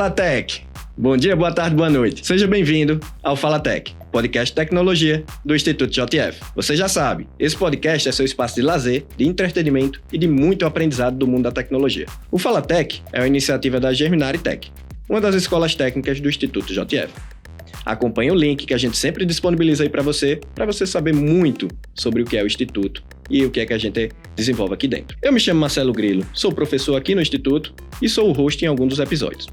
Fala Tech! Bom dia, boa tarde, boa noite. Seja bem-vindo ao Fala Tech, podcast de tecnologia do Instituto JF. Você já sabe, esse podcast é seu espaço de lazer, de entretenimento e de muito aprendizado do mundo da tecnologia. O Fala Tech é uma iniciativa da Germinari Tech, uma das escolas técnicas do Instituto JF. Acompanhe o link que a gente sempre disponibiliza aí para você saber muito sobre o que é o Instituto e o que é que a gente desenvolve aqui dentro. Eu me chamo Marcelo Grilo, sou professor aqui no Instituto e sou o host em alguns dos episódios.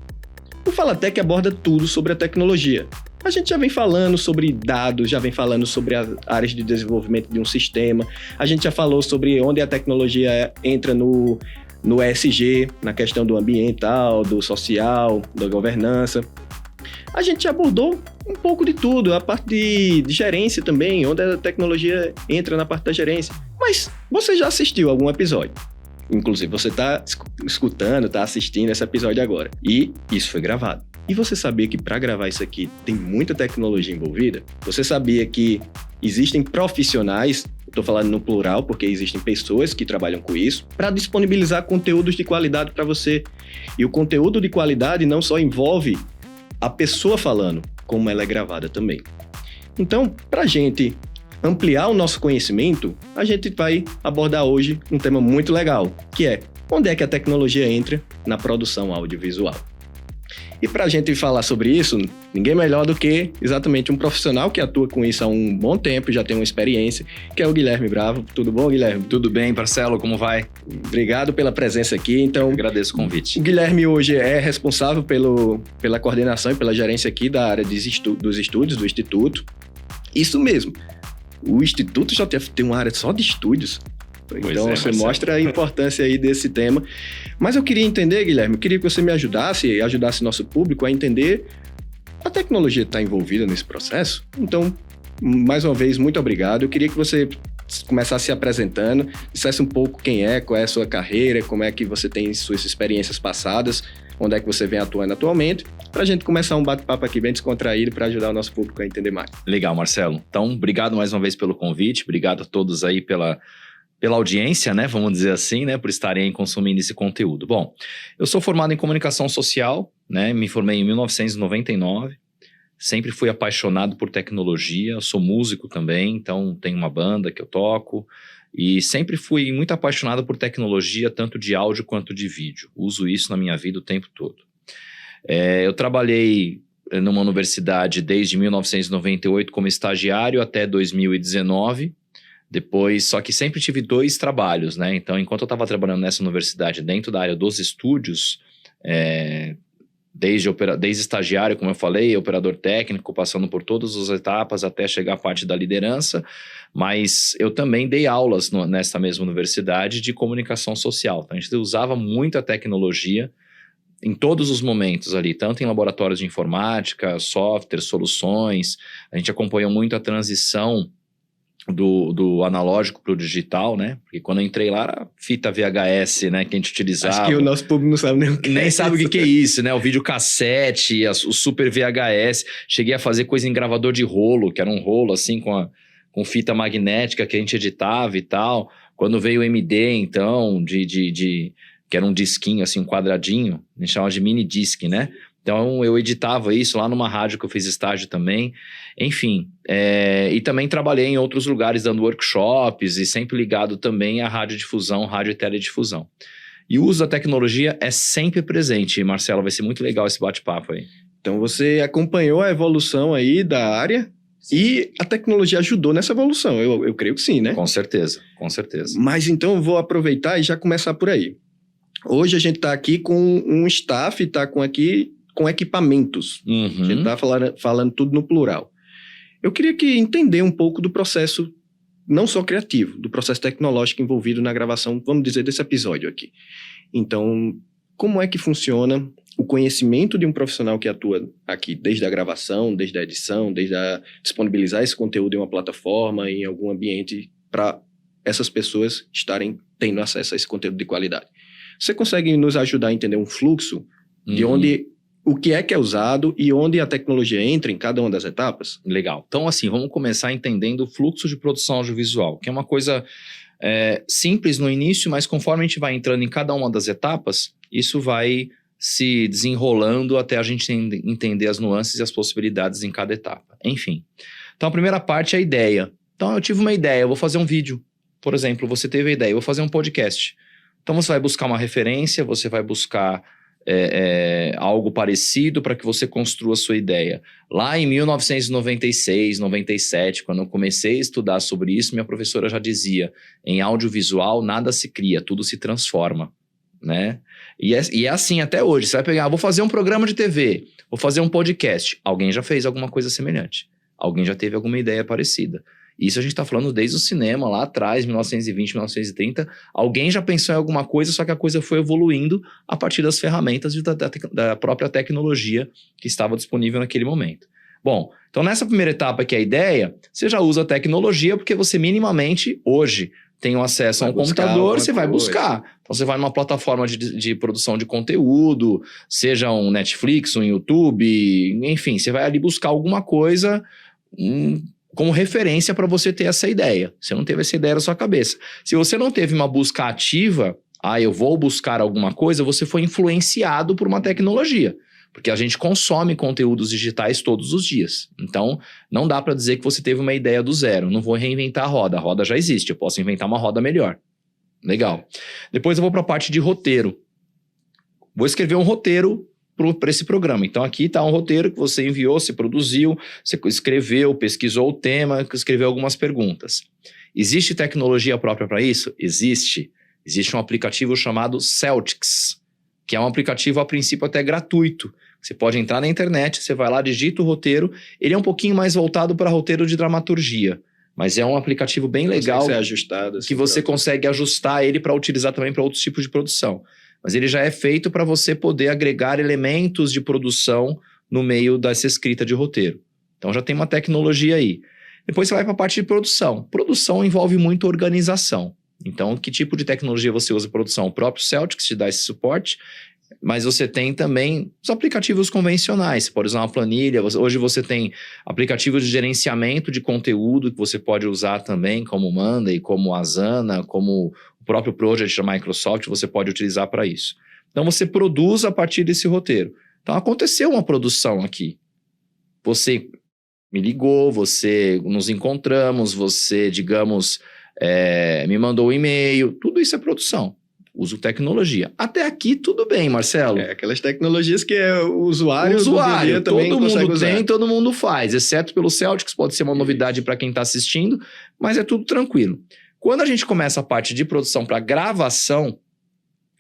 O Fala Tech aborda tudo sobre a tecnologia. A gente já vem falando sobre dados, já vem falando sobre as áreas de desenvolvimento de um sistema, a gente já falou sobre onde a tecnologia entra no ESG, na questão do ambiental, do social, da governança. A gente já abordou um pouco de tudo, a parte de gerência também, onde a tecnologia entra na parte da gerência. Mas você já assistiu algum episódio? Inclusive, você está escutando, está assistindo esse episódio agora. E isso foi gravado. E você sabia que para gravar isso aqui tem muita tecnologia envolvida? Você sabia que existem profissionais, estou falando no plural porque existem pessoas que trabalham com isso, para disponibilizar conteúdos de qualidade para você. E o conteúdo de qualidade não só envolve a pessoa falando, como ela é gravada também. Então, para a gente ampliar o nosso conhecimento, a gente vai abordar hoje um tema muito legal, que é onde é que a tecnologia entra na produção audiovisual. E para a gente falar sobre isso, ninguém melhor do que exatamente um profissional que atua com isso há um bom tempo, já tem uma experiência, que é o Guilherme Bravo. Tudo bom, Guilherme? Tudo bem, Marcelo, como vai? Obrigado pela presença aqui. Então, agradeço o convite. O Guilherme hoje é responsável pela coordenação e pela gerência aqui da área dos estúdios do Instituto. Isso mesmo. O Instituto JF tem uma área só de estúdios. Então, você mostra a importância aí desse tema. Mas eu queria entender, Guilherme, eu queria que você me ajudasse nosso público a entender a tecnologia está envolvida nesse processo. Então, mais uma vez, muito obrigado. Eu queria que você começasse se apresentando, dissesse um pouco quem é, qual é a sua carreira, como é que você tem suas experiências passadas, onde é que você vem atuando atualmente, para a gente começar um bate-papo aqui bem descontraído para ajudar o nosso público a entender mais. Legal, Marcelo. Então, obrigado mais uma vez pelo convite, obrigado a todos aí pela audiência, né, vamos dizer assim, né, por estarem aí consumindo esse conteúdo. Bom, eu sou formado em comunicação social, né, me formei em 1999, sempre fui apaixonado por tecnologia, eu sou músico também, então tenho uma banda que eu toco, e sempre fui muito apaixonado por tecnologia, tanto de áudio quanto de vídeo. Uso isso na minha vida o tempo todo. Eu trabalhei numa universidade desde 1998 como estagiário até 2019, depois, só que sempre tive 2 trabalhos, né? Então, enquanto eu estava trabalhando nessa universidade, dentro da área dos estúdios, desde estagiário, como eu falei, operador técnico, passando por todas as etapas até chegar à parte da liderança, mas eu também dei aulas nessa mesma universidade de comunicação social. Então, a gente usava muito a tecnologia em todos os momentos ali, tanto em laboratórios de informática, software, soluções. A gente acompanhou muito a transição do analógico para o digital, né? Porque quando eu entrei lá era fita VHS, né? Que a gente utilizava. Acho que o nosso público não sabe nem o que nem sabe o que é isso, né? O videocassete, o super VHS. Cheguei a fazer coisa em gravador de rolo, que era um rolo assim com fita magnética que a gente editava e tal. Quando veio o MD, então, que era um disquinho assim, um quadradinho, a gente chamava de mini disc, né? Então, eu editava isso lá numa rádio que eu fiz estágio também. Enfim, e também trabalhei em outros lugares dando workshops e sempre ligado também à radiodifusão, rádio e teledifusão. E o uso da tecnologia é sempre presente, Marcelo, vai ser muito legal esse bate-papo aí. Então, você acompanhou a evolução aí da área e a tecnologia ajudou nessa evolução, eu creio que sim, né? Com certeza, com certeza. Mas então, eu vou aproveitar e já começar por aí. Hoje a gente está aqui com um staff, está com equipamentos. Uhum. A gente está falando tudo no plural. Eu queria entender um pouco do processo, não só criativo, do processo tecnológico envolvido na gravação, vamos dizer, desse episódio aqui. Então, como é que funciona o conhecimento de um profissional que atua aqui, desde a gravação, desde a edição, desde a disponibilizar esse conteúdo em uma plataforma, em algum ambiente, para essas pessoas estarem tendo acesso a esse conteúdo de qualidade. Você consegue nos ajudar a entender um fluxo de onde o que é usado e onde a tecnologia entra em cada uma das etapas? Legal. Então, assim, vamos começar entendendo o fluxo de produção audiovisual, que é uma coisa simples no início, mas conforme a gente vai entrando em cada uma das etapas, isso vai se desenrolando até a gente entender as nuances e as possibilidades em cada etapa. Enfim. Então, a primeira parte é a ideia. Então, eu tive uma ideia, eu vou fazer um vídeo. Por exemplo, você teve a ideia, eu vou fazer um podcast. Então, você vai buscar uma referência, você vai buscar algo parecido para que você construa a sua ideia. Lá em 1996, 97, quando eu comecei a estudar sobre isso, minha professora já dizia, em audiovisual nada se cria, tudo se transforma, né? E é assim até hoje, você vai pegar, vou fazer um programa de TV, vou fazer um podcast, alguém já fez alguma coisa semelhante, alguém já teve alguma ideia parecida. Isso a gente está falando desde o cinema, lá atrás, 1920, 1930. Alguém já pensou em alguma coisa, só que a coisa foi evoluindo a partir das ferramentas da própria tecnologia que estava disponível naquele momento. Bom, então nessa primeira etapa que é a ideia, você já usa a tecnologia porque você minimamente, hoje, tem um acesso a um computador, você vai buscar. Então você vai numa plataforma de produção de conteúdo, seja um Netflix, um YouTube, enfim, você vai ali buscar alguma coisa... como referência para você ter essa ideia. Você não teve essa ideia na sua cabeça. Se você não teve uma busca ativa, eu vou buscar alguma coisa, você foi influenciado por uma tecnologia. Porque a gente consome conteúdos digitais todos os dias. Então, não dá para dizer que você teve uma ideia do zero. Não vou reinventar a roda já existe, eu posso inventar uma roda melhor. Legal. Depois eu vou para a parte de roteiro. Vou escrever um roteiro para esse programa. Então aqui está um roteiro que você enviou, você produziu, você escreveu, pesquisou o tema, escreveu algumas perguntas. Existe tecnologia própria para isso? Existe. Existe um aplicativo chamado Celtics, que é um aplicativo a princípio até gratuito. Você pode entrar na internet, você vai lá, digita o roteiro, ele é um pouquinho mais voltado para roteiro de dramaturgia, mas é um aplicativo bem legal, consegue ser ajustado, assim, que você consegue ajustar ele para utilizar também para outros tipos de produção. Mas ele já é feito para você poder agregar elementos de produção no meio dessa escrita de roteiro. Então já tem uma tecnologia aí. Depois você vai para a parte de produção. Produção envolve muito organização. Então, que tipo de tecnologia você usa para produção? O próprio Celtics te dá esse suporte, mas você tem também os aplicativos convencionais. Você pode usar uma planilha. Hoje você tem aplicativos de gerenciamento de conteúdo que você pode usar também, como o Monday, como o Asana, como o próprio Project da Microsoft, você pode utilizar para isso. Então, você produz a partir desse roteiro. Então, aconteceu uma produção aqui. Você me ligou, você nos encontramos, você, digamos, me mandou um e-mail. Tudo isso é produção. Uso tecnologia. Até aqui, tudo bem, Marcelo. Aquelas tecnologias que o usuário do dia também todo mundo usar. Tem, todo mundo faz. Exceto pelo Celtics, pode ser uma novidade para quem está assistindo, mas é tudo tranquilo. Quando a gente começa a parte de produção para gravação,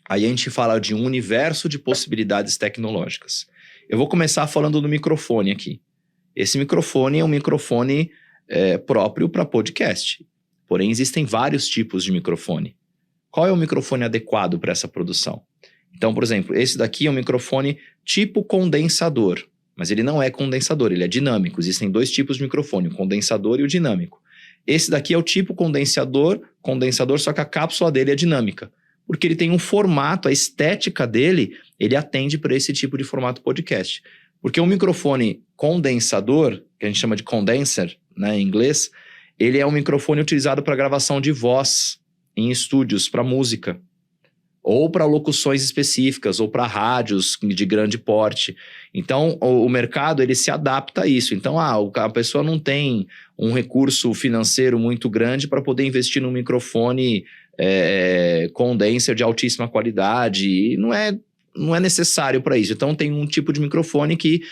aí a gente fala de um universo de possibilidades tecnológicas. Eu vou começar falando do microfone aqui. Esse microfone é um microfone próprio para podcast. Porém, existem vários tipos de microfone. Qual é o microfone adequado para essa produção? Então, por exemplo, esse daqui é um microfone tipo condensador, mas ele não é condensador, ele é dinâmico. Existem dois tipos de microfone, o condensador e o dinâmico. Esse daqui é o tipo condensador, só que a cápsula dele é dinâmica, porque ele tem um formato, a estética dele, ele atende para esse tipo de formato podcast. Porque um microfone condensador, que a gente chama de condenser, né, em inglês, ele é um microfone utilizado para gravação de voz em estúdios, para música, ou para locuções específicas, ou para rádios de grande porte. Então, o mercado ele se adapta a isso. Então, a pessoa não tem um recurso financeiro muito grande para poder investir num microfone condenser de altíssima qualidade. E não é necessário para isso. Então, tem um tipo de microfone que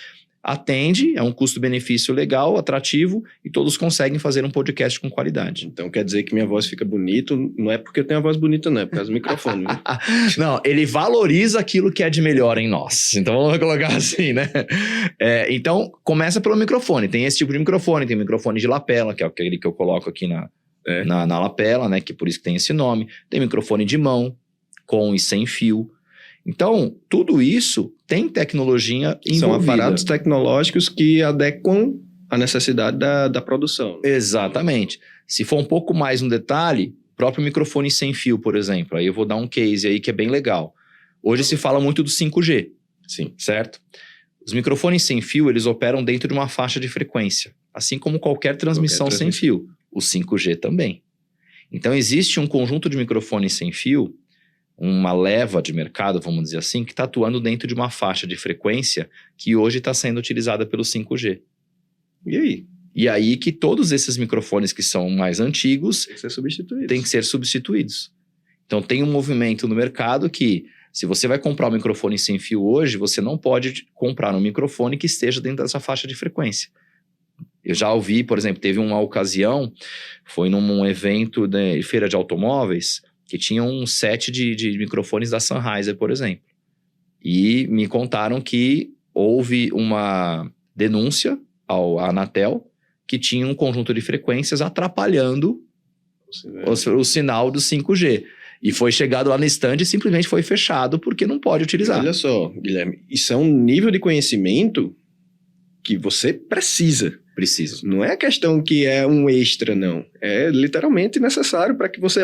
atende, é um custo-benefício legal, atrativo, e todos conseguem fazer um podcast com qualidade. Então quer dizer que minha voz fica bonita, não é porque eu tenho a voz bonita, não, é por causa do microfone. Né? Não, ele valoriza aquilo que é de melhor em nós. Então vamos colocar assim, né? Então começa pelo microfone. Tem esse tipo de microfone, tem microfone de lapela, que é aquele que eu coloco aqui na lapela, né? Que por isso que tem esse nome. Tem microfone de mão, com e sem fio. Então, tudo isso tem tecnologia envolvida. São aparatos tecnológicos que adequam a necessidade da produção. Exatamente. Se for um pouco mais um detalhe, próprio microfone sem fio, por exemplo. Aí eu vou dar um case aí que é bem legal. Hoje se fala muito do 5G. Sim. Certo? Os microfones sem fio, eles operam dentro de uma faixa de frequência. Assim como qualquer transmissão sem fio. O 5G também. Então, existe um conjunto de microfones sem fio uma leva de mercado, vamos dizer assim, que está atuando dentro de uma faixa de frequência que hoje está sendo utilizada pelo 5G. E aí? E aí que todos esses microfones que são mais antigos Tem que ser substituídos. Então tem um movimento no mercado que, se você vai comprar um microfone sem fio hoje, você não pode comprar um microfone que esteja dentro dessa faixa de frequência. Eu já ouvi, por exemplo, teve uma ocasião, foi num evento de feira de automóveis, que tinha um set de microfones da Sennheiser, por exemplo. E me contaram que houve uma denúncia à Anatel, que tinha um conjunto de frequências atrapalhando o sinal do 5G. E foi chegado lá no stand e simplesmente foi fechado porque não pode utilizar. Olha só, Guilherme, isso é um nível de conhecimento que você precisa. Não é questão que é um extra, não. É literalmente necessário para que você,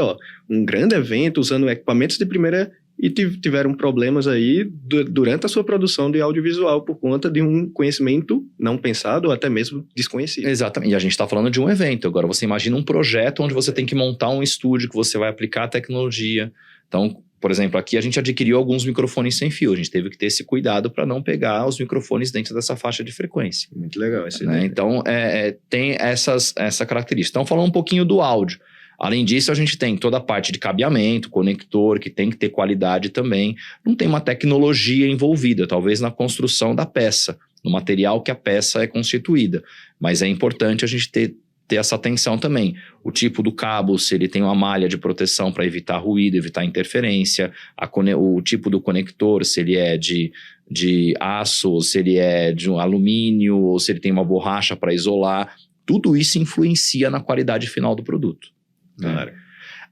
um grande evento usando equipamentos de primeira e tiveram problemas aí durante a sua produção de audiovisual por conta de um conhecimento não pensado ou até mesmo desconhecido. Exatamente. E a gente está falando de um evento. Agora você imagina um projeto onde você tem que montar um estúdio que você vai aplicar a tecnologia. Então, por exemplo, aqui a gente adquiriu alguns microfones sem fio. A gente teve que ter esse cuidado para não pegar os microfones dentro dessa faixa de frequência. Muito legal essa né? ideia. Então, tem essa característica. Então, falando um pouquinho do áudio. Além disso, a gente tem toda a parte de cabeamento, conector, que tem que ter qualidade também. Não tem uma tecnologia envolvida, talvez na construção da peça, no material que a peça é constituída. Mas é importante a gente ter essa atenção também. O tipo do cabo, se ele tem uma malha de proteção para evitar ruído, evitar interferência, o tipo do conector, se ele é de aço, se ele é de um alumínio, ou se ele tem uma borracha para isolar. Tudo isso influencia na qualidade final do produto. Claro.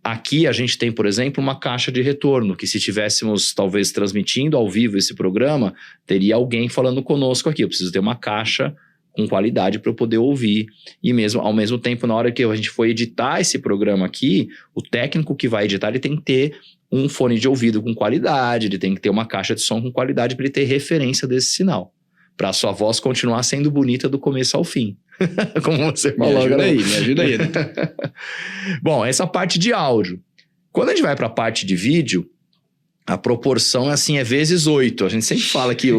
Aqui a gente tem, por exemplo, uma caixa de retorno, que se estivéssemos talvez transmitindo ao vivo esse programa, teria alguém falando conosco aqui. Eu preciso ter uma caixa com qualidade para eu poder ouvir. E mesmo, ao mesmo tempo, na hora que a gente for editar esse programa aqui, o técnico que vai editar, ele tem que ter um fone de ouvido com qualidade, ele tem que ter uma caixa de som com qualidade para ele ter referência desse sinal. Para a sua voz continuar sendo bonita do começo ao fim. Como você falou. Me ajuda aí. Bom, essa parte de áudio. Quando a gente vai para a parte de vídeo, a proporção é vezes 8. A gente sempre fala que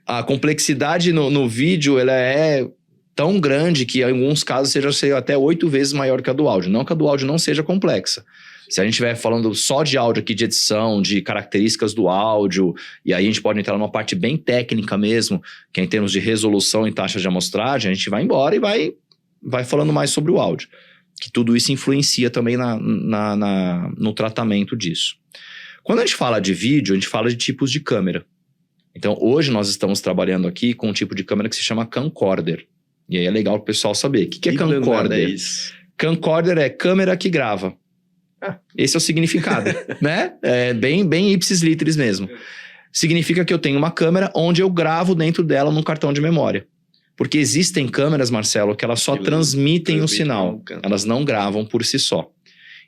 a complexidade no vídeo ela é tão grande que em alguns casos seja até 8 vezes maior que a do áudio. Não que a do áudio não seja complexa. Se a gente estiver falando só de áudio aqui, de edição, de características do áudio, e aí a gente pode entrar numa parte bem técnica mesmo, que é em termos de resolução e taxa de amostragem, a gente vai embora e vai falando mais sobre o áudio. Que tudo isso influencia também no tratamento disso. Quando a gente fala de vídeo, a gente fala de tipos de câmera. Então, hoje nós estamos trabalhando aqui com um tipo de câmera que se chama camcorder. E aí é legal para o pessoal saber. O que é camcorder? Camcorder é câmera que grava. Esse é o significado, né? É bem ipsis literis mesmo. Significa que eu tenho uma câmera onde eu gravo dentro dela num cartão de memória. Porque existem câmeras, Marcelo, que elas só transmitem o sinal. Elas não gravam por si só.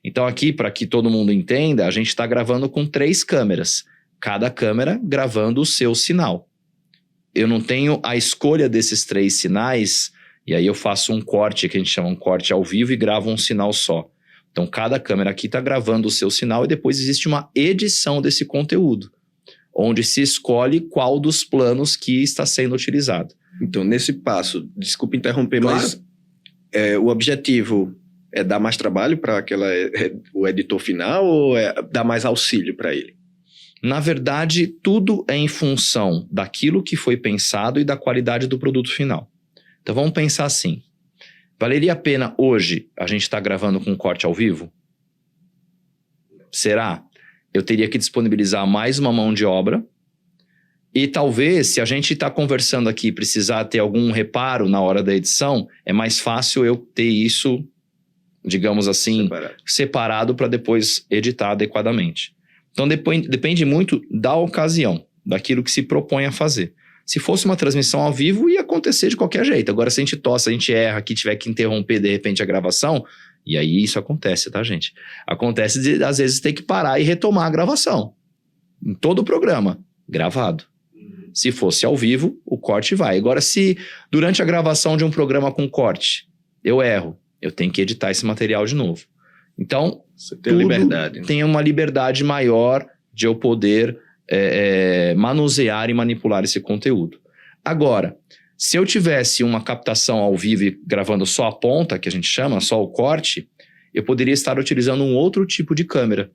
Então aqui, para que todo mundo entenda, a gente está gravando com 3 câmeras. Cada câmera gravando o seu sinal. Eu não tenho a escolha desses 3 sinais, e aí eu faço um corte, que a gente chama um corte ao vivo, e gravo um sinal só. Então, cada câmera aqui está gravando o seu sinal e depois existe uma edição desse conteúdo, onde se escolhe qual dos planos que está sendo utilizado. Então, nesse passo, desculpa interromper, Claro. Mas o objetivo é dar mais trabalho para o editor final ou é dar mais auxílio para ele? Na verdade, tudo é em função daquilo que foi pensado e da qualidade do produto final. Então, vamos pensar assim. Valeria a pena hoje a gente estar gravando com um corte ao vivo? Será? Eu teria que disponibilizar mais uma mão de obra e talvez, se a gente está conversando aqui e precisar ter algum reparo na hora da edição, é mais fácil eu ter isso, digamos assim, separado para depois editar adequadamente. Então depende muito da ocasião, daquilo que se propõe a fazer. Se fosse uma transmissão ao vivo, ia acontecer de qualquer jeito. Agora, se a gente tosse, a gente erra, que tiver que interromper, de repente, a gravação, e aí isso acontece, tá, gente? Acontece de, às vezes, ter que parar e retomar a gravação. Em todo o programa, gravado. Se fosse ao vivo, o corte vai. Agora, se durante a gravação de um programa com corte, eu erro, eu tenho que editar esse material de novo. Então, você tem a liberdade, né? Tem uma liberdade maior de eu poder manusear e manipular esse conteúdo. Agora, se eu tivesse uma captação ao vivo e gravando só a ponta, que a gente chama, só o corte, eu poderia estar utilizando um outro tipo de câmera,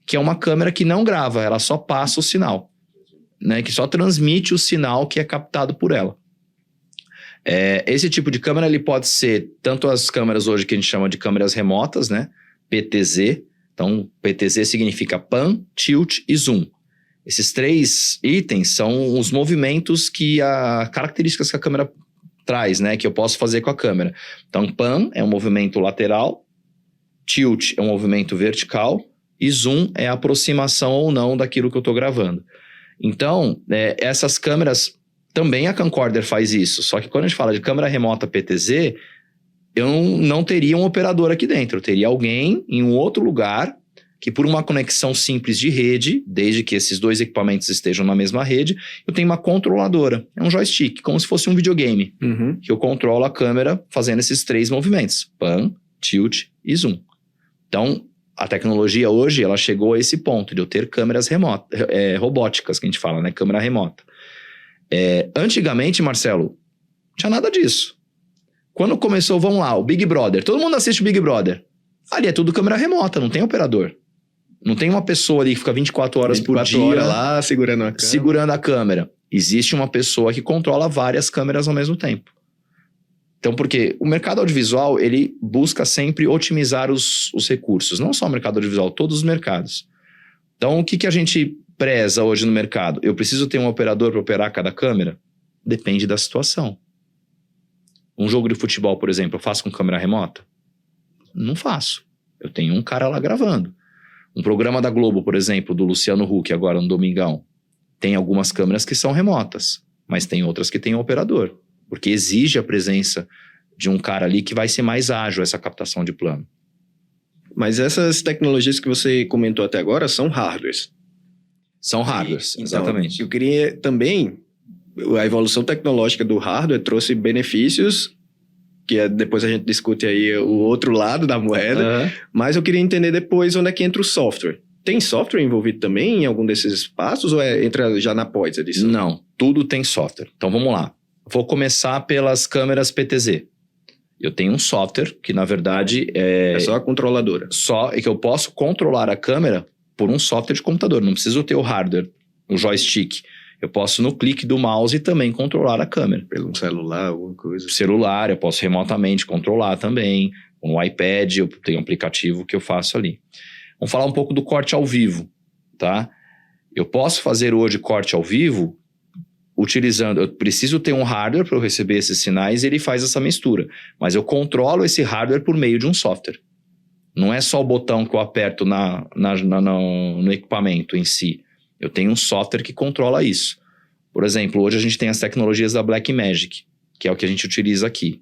que é uma câmera que não grava, ela só passa o sinal, né? Que só transmite o sinal que é captado por ela. Esse tipo de câmera ele pode ser tanto as câmeras hoje que a gente chama de câmeras remotas, né? PTZ. Então, PTZ significa Pan, Tilt e Zoom. Esses 3 itens são os movimentos características que a câmera traz, né? Que eu posso fazer com a câmera. Então, Pan é um movimento lateral, Tilt é um movimento vertical e Zoom é a aproximação ou não daquilo que eu estou gravando. Então, essas câmeras, também a camcorder faz isso. Só que quando a gente fala de câmera remota PTZ, eu não teria um operador aqui dentro. Eu teria alguém em um outro lugar que por uma conexão simples de rede, desde que esses 2 equipamentos estejam na mesma rede, eu tenho uma controladora. É um joystick, como se fosse um videogame. Que eu controlo a câmera fazendo esses 3 movimentos. Pan, Tilt e Zoom. Então, a tecnologia hoje, ela chegou a esse ponto de eu ter câmeras robóticas, que a gente fala, né? Câmera remota. Antigamente, Marcelo, não tinha nada disso. Quando começou, vamos lá, o Big Brother. Todo mundo assiste o Big Brother. Ali é tudo câmera remota, não tem operador. Não tem uma pessoa ali que fica 24 horas por dia horas lá segurando a câmera. Existe uma pessoa que controla várias câmeras ao mesmo tempo. Então, porque o mercado audiovisual, ele busca sempre otimizar os recursos. Não só o mercado audiovisual, todos os mercados. Então, o que a gente preza hoje no mercado? Eu preciso ter um operador para operar cada câmera? Depende da situação. Um jogo de futebol, por exemplo, eu faço com câmera remota? Não faço. Eu tenho um cara lá gravando. Um programa da Globo, por exemplo, do Luciano Huck, agora no Domingão, tem algumas câmeras que são remotas, mas tem outras que tem um operador, porque exige a presença de um cara ali que vai ser mais ágil essa captação de plano. Mas essas tecnologias que você comentou até agora são hardwares. São hardwares, exatamente. Eu queria também... A evolução tecnológica do hardware trouxe benefícios, que depois a gente discute aí o outro lado da moeda, mas eu queria entender depois onde é que entra o software. Tem software envolvido também em algum desses passos ou entra já na pós-edição? Não, tudo tem software. Então vamos lá. Vou começar pelas câmeras PTZ. Eu tenho um software que na verdade é só a controladora. Só que eu posso controlar a câmera por um software de computador. Não preciso ter o hardware, o joystick. Eu posso, no clique do mouse, também controlar a câmera. Pelo celular, alguma coisa. Celular, eu posso remotamente controlar também. No iPad, eu tenho um aplicativo que eu faço ali. Vamos falar um pouco do corte ao vivo, tá? Eu posso fazer hoje corte ao vivo utilizando... Eu preciso ter um hardware para eu receber esses sinais e ele faz essa mistura. Mas eu controlo esse hardware por meio de um software. Não é só o botão que eu aperto no equipamento em si. Eu tenho um software que controla isso. Por exemplo, hoje a gente tem as tecnologias da Blackmagic, que é o que a gente utiliza aqui.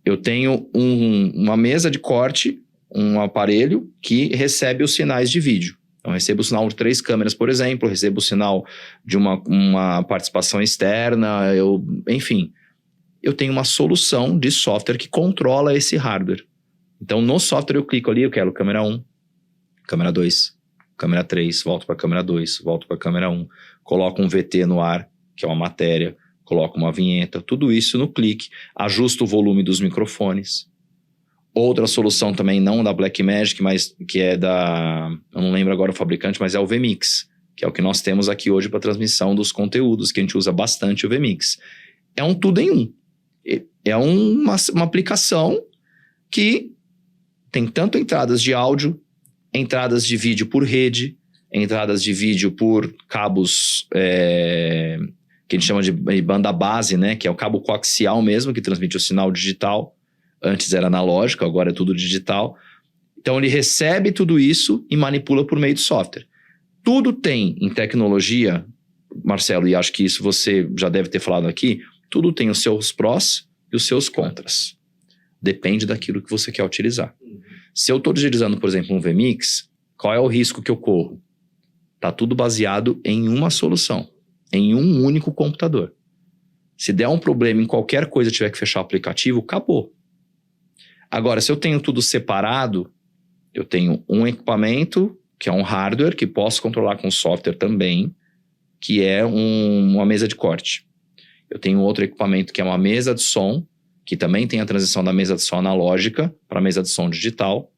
Eu tenho uma mesa de corte, um aparelho que recebe os sinais de vídeo. Então, eu recebo o sinal de 3 câmeras, por exemplo, eu recebo o sinal de uma participação externa, enfim. Eu tenho uma solução de software que controla esse hardware. Então, no software eu clico ali, eu quero câmera 1, câmera 2... câmera 3, volto para a câmera 2, volto para a câmera 1, coloco um VT no ar, que é uma matéria, coloco uma vinheta, tudo isso no clique, ajusto o volume dos microfones. Outra solução também, não da Blackmagic, mas que é eu não lembro agora o fabricante, mas é o vMix, que é o que nós temos aqui hoje para transmissão dos conteúdos, que a gente usa bastante o vMix. É um tudo em um. É uma aplicação que tem tanto entradas de áudio, entradas de vídeo por rede, entradas de vídeo por cabos que a gente chama de banda base, né? Que é o cabo coaxial mesmo, que transmite o sinal digital. Antes era analógico, agora é tudo digital. Então ele recebe tudo isso e manipula por meio de software. Tudo tem em tecnologia, Marcelo, e acho que isso você já deve ter falado aqui, tudo tem os seus prós e os seus contras. Depende daquilo que você quer utilizar. Se eu estou utilizando, por exemplo, um vMix, qual é o risco que eu corro? Está tudo baseado em uma solução, em um único computador. Se der um problema em qualquer coisa, tiver que fechar o aplicativo, acabou. Agora, se eu tenho tudo separado, eu tenho um equipamento que é um hardware que posso controlar com software também, que é uma mesa de corte. Eu tenho outro equipamento que é uma mesa de som, que também tem a transição da mesa de som analógica para a mesa de som digital,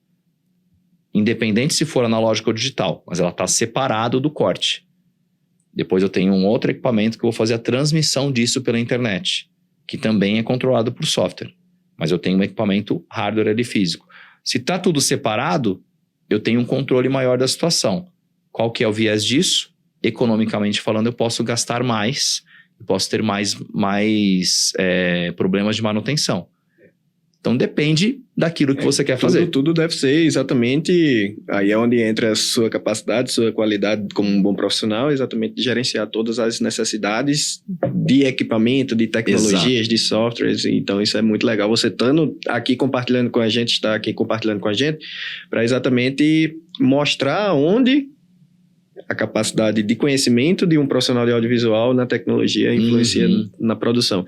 independente se for analógico ou digital, mas ela está separado do corte. Depois eu tenho um outro equipamento que eu vou fazer a transmissão disso pela internet, que também é controlado por software. Mas eu tenho um equipamento hardware ali físico. Se está tudo separado, eu tenho um controle maior da situação. Qual que é o viés disso? Economicamente falando, eu posso gastar mais, eu posso ter mais problemas de manutenção. Então depende daquilo que você quer fazer. Tudo deve ser exatamente, aí é onde entra a sua capacidade, sua qualidade como um bom profissional, exatamente de gerenciar todas as necessidades de equipamento, de tecnologias, Exato. De softwares. Então isso é muito legal. Você estando aqui compartilhando com a gente, está aqui compartilhando com a gente, para exatamente mostrar onde a capacidade de conhecimento de um profissional de audiovisual na tecnologia influencia na produção.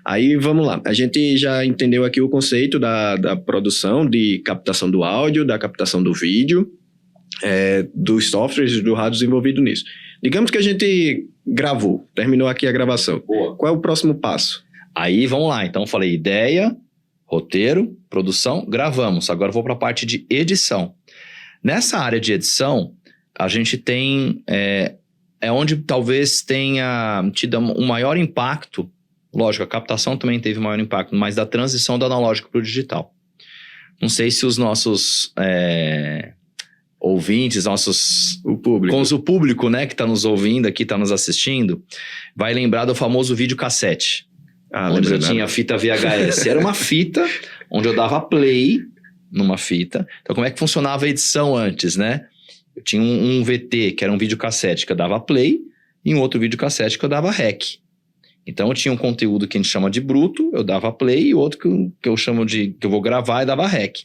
Aí, vamos lá. A gente já entendeu aqui o conceito da produção, de captação do áudio, da captação do vídeo, dos softwares e do hardware envolvido nisso. Digamos que a gente gravou, terminou aqui a gravação. Boa. Qual é o próximo passo? Aí, vamos lá. Então, eu falei ideia, roteiro, produção, gravamos. Agora eu vou para a parte de edição. Nessa área de edição, a gente tem, onde talvez tenha tido um maior impacto, lógico, a captação também teve maior impacto, mas da transição do analógico para o digital. Não sei se os nossos ouvintes, o público, né, que está nos ouvindo aqui, está nos assistindo, vai lembrar do famoso videocassete, onde eu tinha a fita VHS. Era uma fita onde eu dava play numa fita. Então, como é que funcionava a edição antes, né? Eu tinha um VT, que era um videocassete que eu dava play, e um outro videocassete que eu dava rec. Então eu tinha um conteúdo que a gente chama de bruto, eu dava play, e outro que eu chamo de, que eu vou gravar, e dava rec.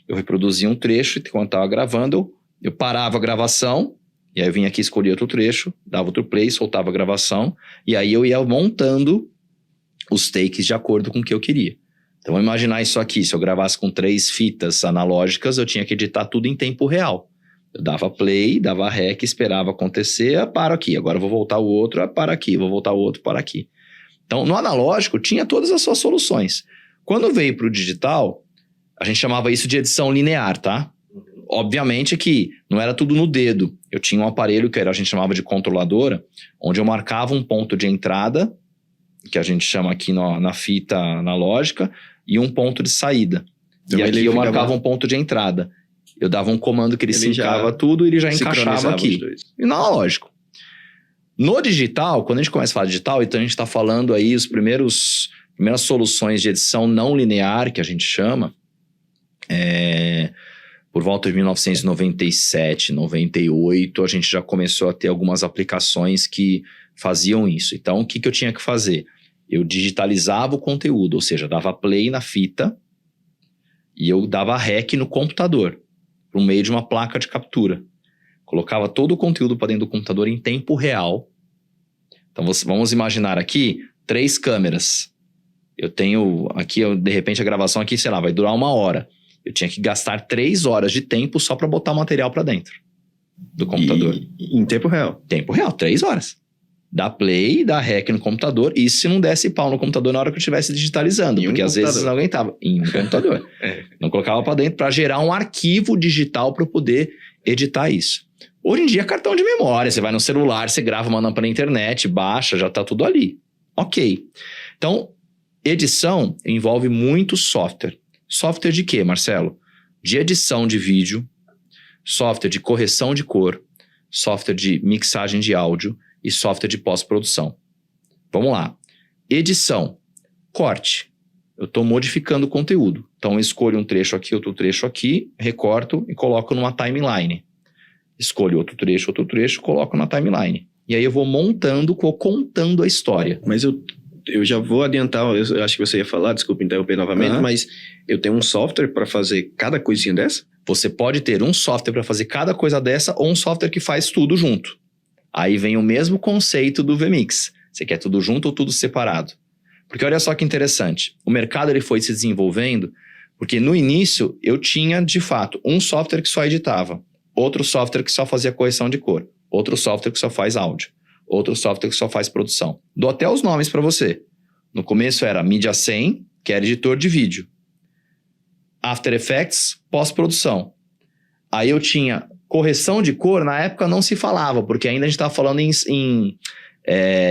Eu reproduzia um trecho, e quando estava gravando, eu parava a gravação, e aí eu vinha aqui escolher outro trecho, dava outro play, soltava a gravação, e aí eu ia montando os takes de acordo com o que eu queria. Então vamos imaginar isso aqui, se eu gravasse com 3 fitas analógicas, eu tinha que editar tudo em tempo real. Eu dava play, dava rec, esperava acontecer, paro aqui. Agora eu vou voltar o outro, para aqui. Vou voltar o outro, para aqui. Então, no analógico, tinha todas as suas soluções. Quando veio para o digital, a gente chamava isso de edição linear, tá? Obviamente que não era tudo no dedo. Eu tinha um aparelho que a gente chamava de controladora, onde eu marcava um ponto de entrada, que a gente chama aqui na fita analógica, e um ponto de saída. Então, e aqui eu marcava um ponto de entrada. Eu dava um comando que ele sincava tudo e ele já encaixava aqui. E no analógico. No digital, quando a gente começa a falar digital, então a gente está falando aí as primeiras soluções de edição não linear, que a gente chama, por volta de 1997, 98, a gente já começou a ter algumas aplicações que faziam isso. Então, o que eu tinha que fazer? Eu digitalizava o conteúdo, ou seja, dava play na fita e eu dava rec no computador, por meio de uma placa de captura. Colocava todo o conteúdo para dentro do computador em tempo real. Então, vamos imaginar aqui 3 câmeras. Eu tenho aqui, de repente, a gravação aqui, sei lá, vai durar 1 hora. Eu tinha que gastar 3 horas de tempo só para botar o material para dentro do computador. Em tempo real? Tempo real, 3 horas. Dá play, dá rec no computador, e se não desse pau no computador na hora que eu estivesse digitalizando, porque às vezes não aguentava. Em um computador. Não colocava para dentro para gerar um arquivo digital para eu poder editar isso. Hoje em dia, cartão de memória, você vai no celular, você grava, manda para a internet, baixa, já está tudo ali. Ok. Então, edição envolve muito software. Software de quê, Marcelo? De edição de vídeo, software de correção de cor, software de mixagem de áudio e software de pós-produção. Vamos lá. Edição. Corte. Eu estou modificando o conteúdo. Então, eu escolho um trecho aqui, outro trecho aqui, recorto e coloco numa timeline. Escolho outro trecho, coloco na timeline. E aí eu vou montando, contando a história. Mas eu já vou adiantar, eu acho que você ia falar, desculpa interromper novamente, mas eu tenho um software para fazer cada coisinha dessa? Você pode ter um software para fazer cada coisa dessa ou um software que faz tudo junto. Aí vem o mesmo conceito do vMix. Você quer tudo junto ou tudo separado? Porque olha só que interessante. O mercado ele foi se desenvolvendo porque no início eu tinha, de fato, um software que só editava. outro software que só fazia correção de cor, outro software que só faz áudio, outro software que só faz produção. Dou até os nomes para você. No começo era Media 100, que era editor de vídeo. After Effects, pós-produção. Aí eu tinha correção de cor, na época não se falava, porque ainda a gente estava falando em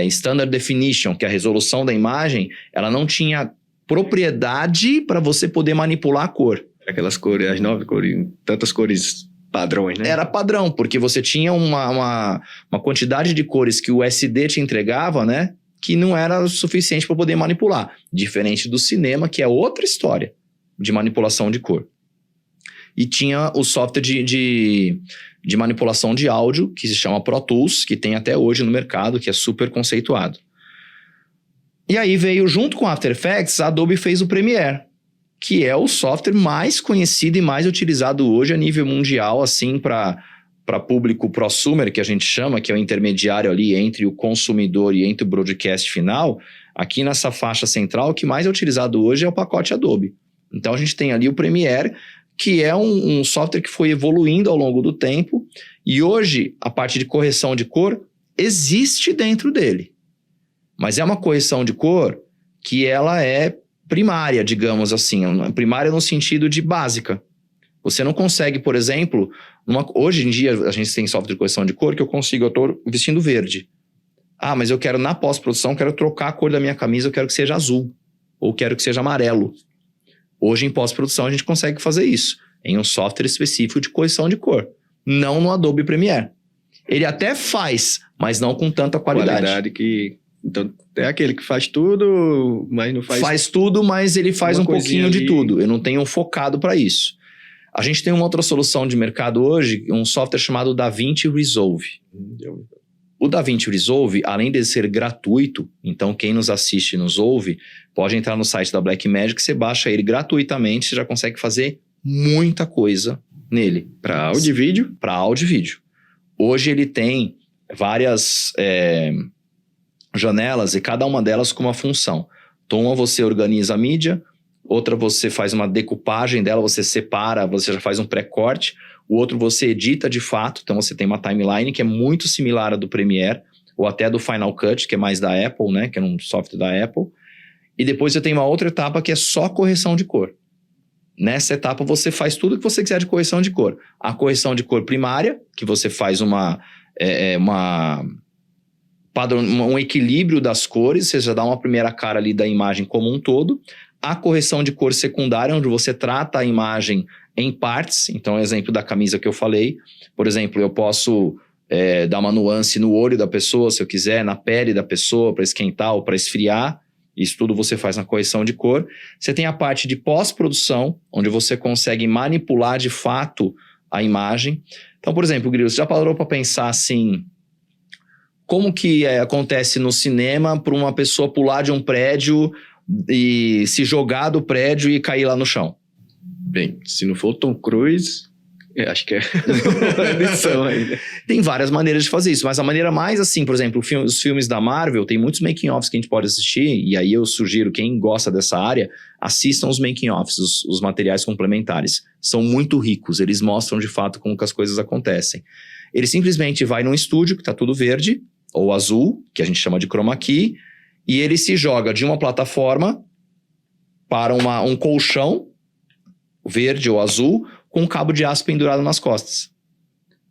Standard Definition, que é a resolução da imagem, ela não tinha propriedade para você poder manipular a cor. Aquelas cores, as 9 cores, tantas cores padrões, né? Era padrão, porque você tinha uma quantidade de cores que o SD te entregava, né? Que não era suficiente para poder manipular. Diferente do cinema, que é outra história de manipulação de cor. E tinha o software de manipulação de áudio, que se chama Pro Tools, que tem até hoje no mercado, que é super conceituado. E aí veio, junto com o After Effects, a Adobe fez o Premiere, que é o software mais conhecido e mais utilizado hoje a nível mundial, assim, para público prosumer, que a gente chama, que é o intermediário ali entre o consumidor e entre o broadcast final. Aqui nessa faixa central, o que mais é utilizado hoje é o pacote Adobe. Então a gente tem ali o Premiere, que é um software que foi evoluindo ao longo do tempo, e hoje a parte de correção de cor existe dentro dele. Mas é uma correção de cor que ela é primária, digamos assim, primária no sentido de básica. Você não consegue, por exemplo, hoje em dia a gente tem software de correção de cor que eu estou vestindo verde. Ah, mas eu quero na pós-produção, quero trocar a cor da minha camisa, eu quero que seja azul, ou quero que seja amarelo. Hoje, em pós-produção, a gente consegue fazer isso, em um software específico de correção de cor, não no Adobe Premiere. Ele até faz, mas não com tanta qualidade. Então, é aquele que faz tudo, mas não faz... Faz tudo, mas ele faz um pouquinho de tudo. Eu não tenho um focado para isso. A gente tem uma outra solução de mercado hoje, um software chamado DaVinci Resolve. O DaVinci Resolve, além de ser gratuito, então quem nos assiste e nos ouve, pode entrar no site da Blackmagic, você baixa ele gratuitamente, você já consegue fazer muita coisa nele. Para áudio e vídeo? Para áudio e vídeo. Hoje ele tem várias janelas e cada uma delas com uma função. Então, uma você organiza a mídia, outra você faz uma decupagem dela, você separa, você já faz um pré-corte. O outro você edita de fato, então você tem uma timeline que é muito similar à do Premiere, ou até do Final Cut, que é mais da Apple, né? Que é um software da Apple. E depois você tem uma outra etapa que é só correção de cor. Nessa etapa você faz tudo que você quiser de correção de cor. A correção de cor primária, que você faz um equilíbrio das cores, você já dá uma primeira cara ali da imagem como um todo. A correção de cor secundária, onde você trata a imagem em partes. Então, exemplo da camisa que eu falei. Por exemplo, eu posso dar uma nuance no olho da pessoa, se eu quiser, na pele da pessoa, para esquentar ou para esfriar. Isso tudo você faz na correção de cor. Você tem a parte de pós-produção, onde você consegue manipular de fato a imagem. Então, por exemplo, Grilo, você já parou para pensar assim, como que acontece no cinema para uma pessoa pular de um prédio e se jogar do prédio e cair lá no chão? Bem, se não for Tom Cruise, acho que é uma edição ainda. Tem várias maneiras de fazer isso, mas a maneira mais assim, por exemplo, os filmes da Marvel, tem muitos making-offs que a gente pode assistir, e aí eu sugiro, quem gosta dessa área, assistam os making-offs, os materiais complementares. São muito ricos, eles mostram de fato como que as coisas acontecem. Ele simplesmente vai num estúdio que está tudo verde, ou azul, que a gente chama de chroma key, e ele se joga de uma plataforma para um colchão verde ou azul com um cabo de aço pendurado nas costas.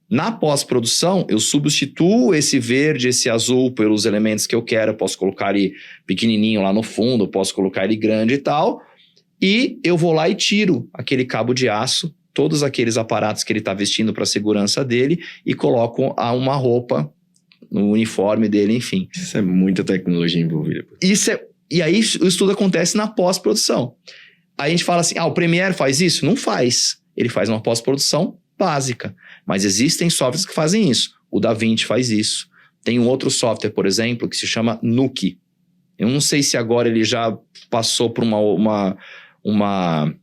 Na pós-produção, eu substituo esse verde, esse azul pelos elementos que eu quero. Eu posso colocar ele pequenininho lá no fundo, posso colocar ele grande e tal, e eu vou lá e tiro aquele cabo de aço, todos aqueles aparatos que ele está vestindo para a segurança dele, e coloco uma roupa no uniforme dele, enfim. Isso é muita tecnologia envolvida. E aí o estudo acontece na pós-produção. Aí a gente fala assim, o Premiere faz isso? Não faz. Ele faz uma pós-produção básica. Mas existem softwares que fazem isso. O DaVinci faz isso. Tem um outro software, por exemplo, que se chama Nuke. Eu não sei se agora ele já passou por uma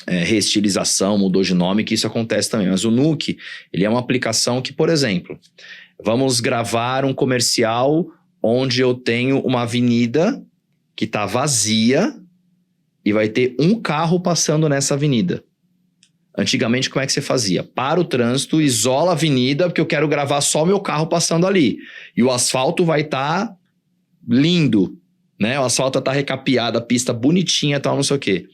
reestilização, mudou de nome, que isso acontece também. Mas o Nuke, ele é uma aplicação que, por exemplo, vamos gravar um comercial onde eu tenho uma avenida que está vazia e vai ter um carro passando nessa avenida. Antigamente, como é que você fazia? Para o trânsito, isola a avenida, porque eu quero gravar só o meu carro passando ali. E o asfalto vai estar lindo, né? O asfalto tá recapeado, a pista bonitinha, tal, não sei o quê.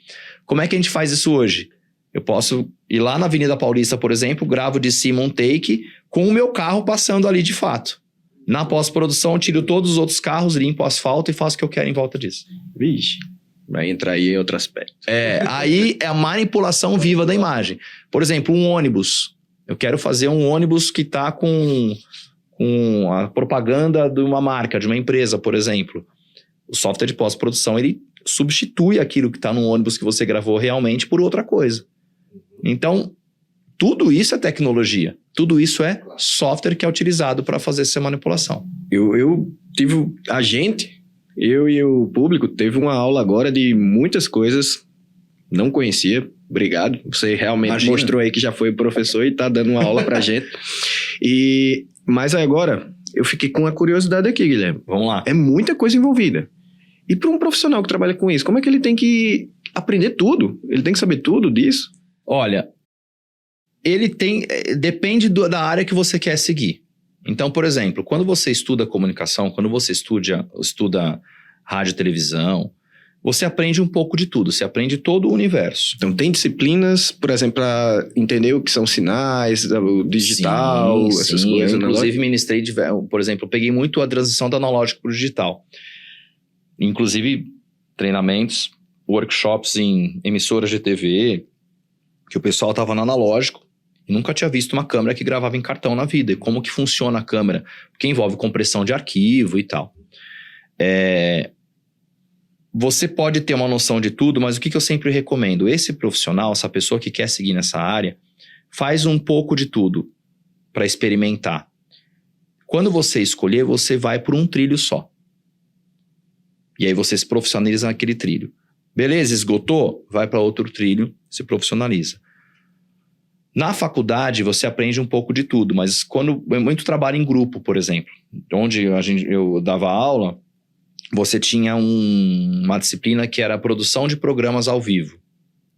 Como é que a gente faz isso hoje? Eu posso ir lá na Avenida Paulista, por exemplo, gravo de cima um take com o meu carro passando ali de fato. Na pós-produção, eu tiro todos os outros carros, limpo o asfalto e faço o que eu quero em volta disso. Vixe. Vai entrar aí em outro aspecto. Aí é a manipulação viva da imagem. Por exemplo, um ônibus. Eu quero fazer um ônibus que está com a propaganda de uma marca, de uma empresa, por exemplo. O software de pós-produção, ele substitui aquilo que está no ônibus que você gravou realmente por outra coisa. Então, tudo isso é tecnologia. Tudo isso é software que é utilizado para fazer essa manipulação. Eu tive... Eu e o público teve uma aula agora de muitas coisas, não conhecia, obrigado, você realmente mostrou aí que já foi professor e tá dando uma aula pra gente. Mas agora, eu fiquei com uma curiosidade aqui, Guilherme. Vamos lá. É muita coisa envolvida. E para um profissional que trabalha com isso, como é que ele tem que aprender tudo? Ele tem que saber tudo disso? Olha, depende da área que você quer seguir. Então, por exemplo, quando você estuda comunicação, quando você estuda rádio e televisão, você aprende um pouco de tudo, você aprende todo o universo. Então, tem disciplinas, por exemplo, para entender o que são sinais, o digital, essas coisas. Eu, inclusive, ministrei, por exemplo, eu peguei muito a transição do analógico para o digital. Inclusive, treinamentos, workshops em emissoras de TV, que o pessoal estava no analógico, e nunca tinha visto uma câmera que gravava em cartão na vida. E como que funciona a câmera? Porque envolve compressão de arquivo e tal. Você pode ter uma noção de tudo, mas o que eu sempre recomendo? Esse profissional, essa pessoa que quer seguir nessa área, faz um pouco de tudo para experimentar. Quando você escolher, você vai por um trilho só. E aí você se profissionaliza naquele trilho. Beleza, esgotou? Vai para outro trilho, se profissionaliza. Na faculdade, você aprende um pouco de tudo, mas quando muito trabalho em grupo, por exemplo, onde eu dava aula, você tinha uma disciplina que era a produção de programas ao vivo.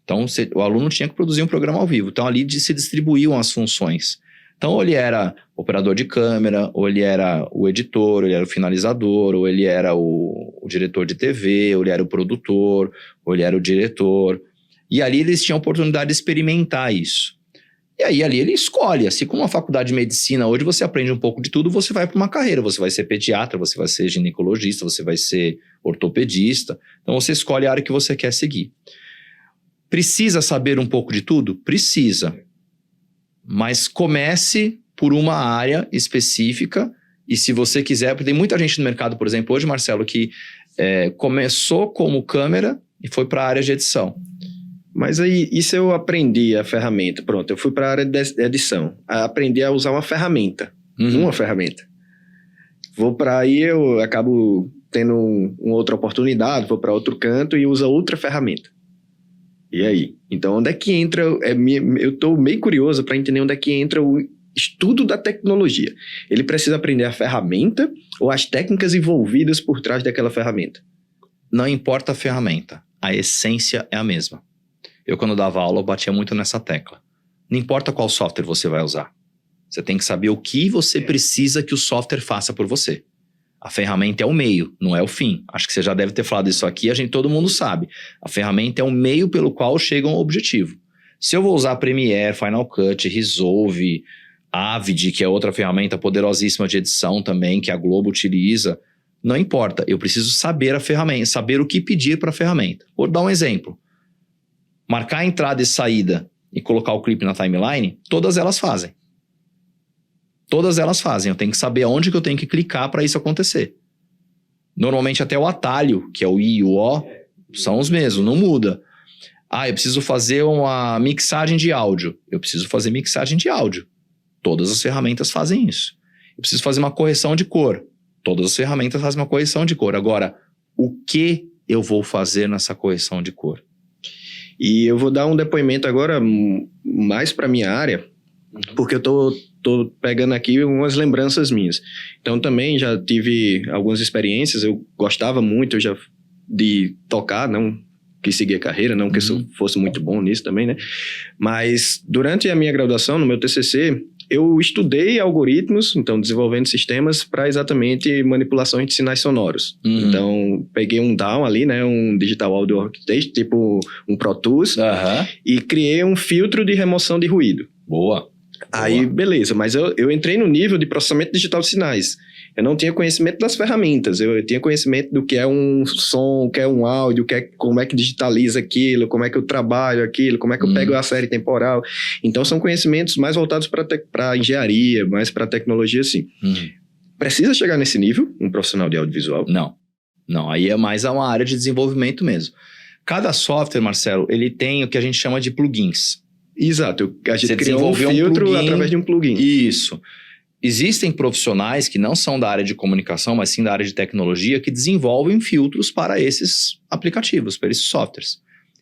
Então, o aluno tinha que produzir um programa ao vivo. Então, ali se distribuíam as funções. Então, ou ele era operador de câmera, ou ele era o editor, ou ele era o finalizador, ou ele era o diretor de TV, ou ele era o produtor, ou ele era o diretor. E ali eles tinham a oportunidade de experimentar isso. E aí ali ele escolhe, assim como a faculdade de medicina, hoje você aprende um pouco de tudo, você vai para uma carreira, você vai ser pediatra, você vai ser ginecologista, você vai ser ortopedista, então você escolhe a área que você quer seguir. Precisa saber um pouco de tudo? Precisa, mas comece por uma área específica e se você quiser, porque tem muita gente no mercado, por exemplo, hoje, Marcelo, que começou como câmera e foi para a área de edição. Mas aí, e se eu aprendi a ferramenta? Pronto, eu fui para a área de edição. Aprendi a usar uma ferramenta. Uma ferramenta. Vou para aí, eu acabo tendo uma outra oportunidade, vou para outro canto e uso outra ferramenta. E aí? Então, onde é que entra... eu estou meio curioso para entender onde é que entra o estudo da tecnologia. Ele precisa aprender a ferramenta ou as técnicas envolvidas por trás daquela ferramenta? Não importa a ferramenta. A essência é a mesma. Eu, quando dava aula, eu batia muito nessa tecla. Não importa qual software você vai usar. Você tem que saber o que você precisa que o software faça por você. A ferramenta é o meio, não é o fim. Acho que você já deve ter falado isso aqui, todo mundo sabe. A ferramenta é o meio pelo qual chega ao objetivo. Se eu vou usar Premiere, Final Cut, Resolve, Avid, que é outra ferramenta poderosíssima de edição também, que a Globo utiliza, não importa. Eu preciso saber a ferramenta, saber o que pedir para a ferramenta. Vou dar um exemplo. Marcar a entrada e saída e colocar o clipe na timeline, todas elas fazem. Todas elas fazem. Eu tenho que saber aonde que eu tenho que clicar para isso acontecer. Normalmente até o atalho, que é o I e o O, são os mesmos, não muda. Eu preciso fazer uma mixagem de áudio. Eu preciso fazer mixagem de áudio. Todas as ferramentas fazem isso. Eu preciso fazer uma correção de cor. Todas as ferramentas fazem uma correção de cor. Agora, o que eu vou fazer nessa correção de cor? E eu vou dar um depoimento agora mais para minha área, porque eu tô pegando aqui umas lembranças minhas. Então também já tive algumas experiências, eu gostava muito de tocar, não quis seguir a carreira, não que eu fosse muito bom nisso também, né? Mas durante a minha graduação, no meu TCC, eu estudei algoritmos, então desenvolvendo sistemas para exatamente manipulação de sinais sonoros. Então, peguei um DAW ali, né, um Digital Audio Workstation, tipo um Pro Tools, e criei um filtro de remoção de ruído. Boa. Aí, beleza, mas eu entrei no nível de processamento digital de sinais. Eu não tinha conhecimento das ferramentas, eu tinha conhecimento do que é um som, o que é um áudio, como é que digitaliza aquilo, como é que eu trabalho aquilo, como é que eu pego a série temporal. Então, são conhecimentos mais voltados para engenharia, mais para tecnologia, assim. Precisa chegar nesse nível, um profissional de audiovisual? Não, aí é mais uma área de desenvolvimento mesmo. Cada software, Marcelo, ele tem o que a gente chama de plugins. Exato, a gente criou um filtro através de um plugin. Isso. Existem profissionais que não são da área de comunicação, mas sim da área de tecnologia, que desenvolvem filtros para esses aplicativos, para esses softwares.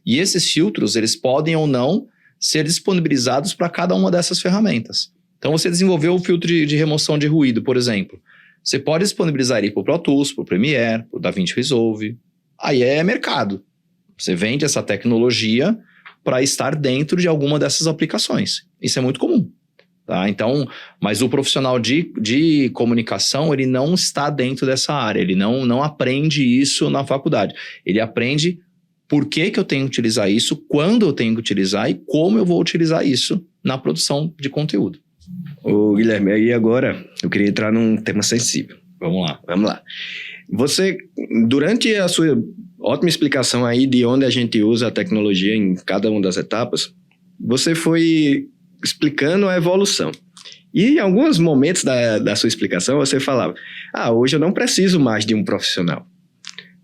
E esses filtros, eles podem ou não ser disponibilizados para cada uma dessas ferramentas. Então, você desenvolveu o filtro de remoção de ruído, por exemplo. Você pode disponibilizar ele para o Pro Tools, para o Premiere, para o DaVinci Resolve. Aí é mercado. Você vende essa tecnologia para estar dentro de alguma dessas aplicações. Isso é muito comum. Tá? Então, mas o profissional de comunicação, ele não está dentro dessa área, ele não aprende isso na faculdade. Ele aprende por que eu tenho que utilizar isso, quando eu tenho que utilizar e como eu vou utilizar isso na produção de conteúdo. Ô, Guilherme, aí agora eu queria entrar num tema sensível. Vamos lá. Você, durante a sua ótima explicação aí de onde a gente usa a tecnologia em cada uma das etapas, você foi explicando a evolução. E em alguns momentos da sua explicação, você falava, hoje eu não preciso mais de um profissional.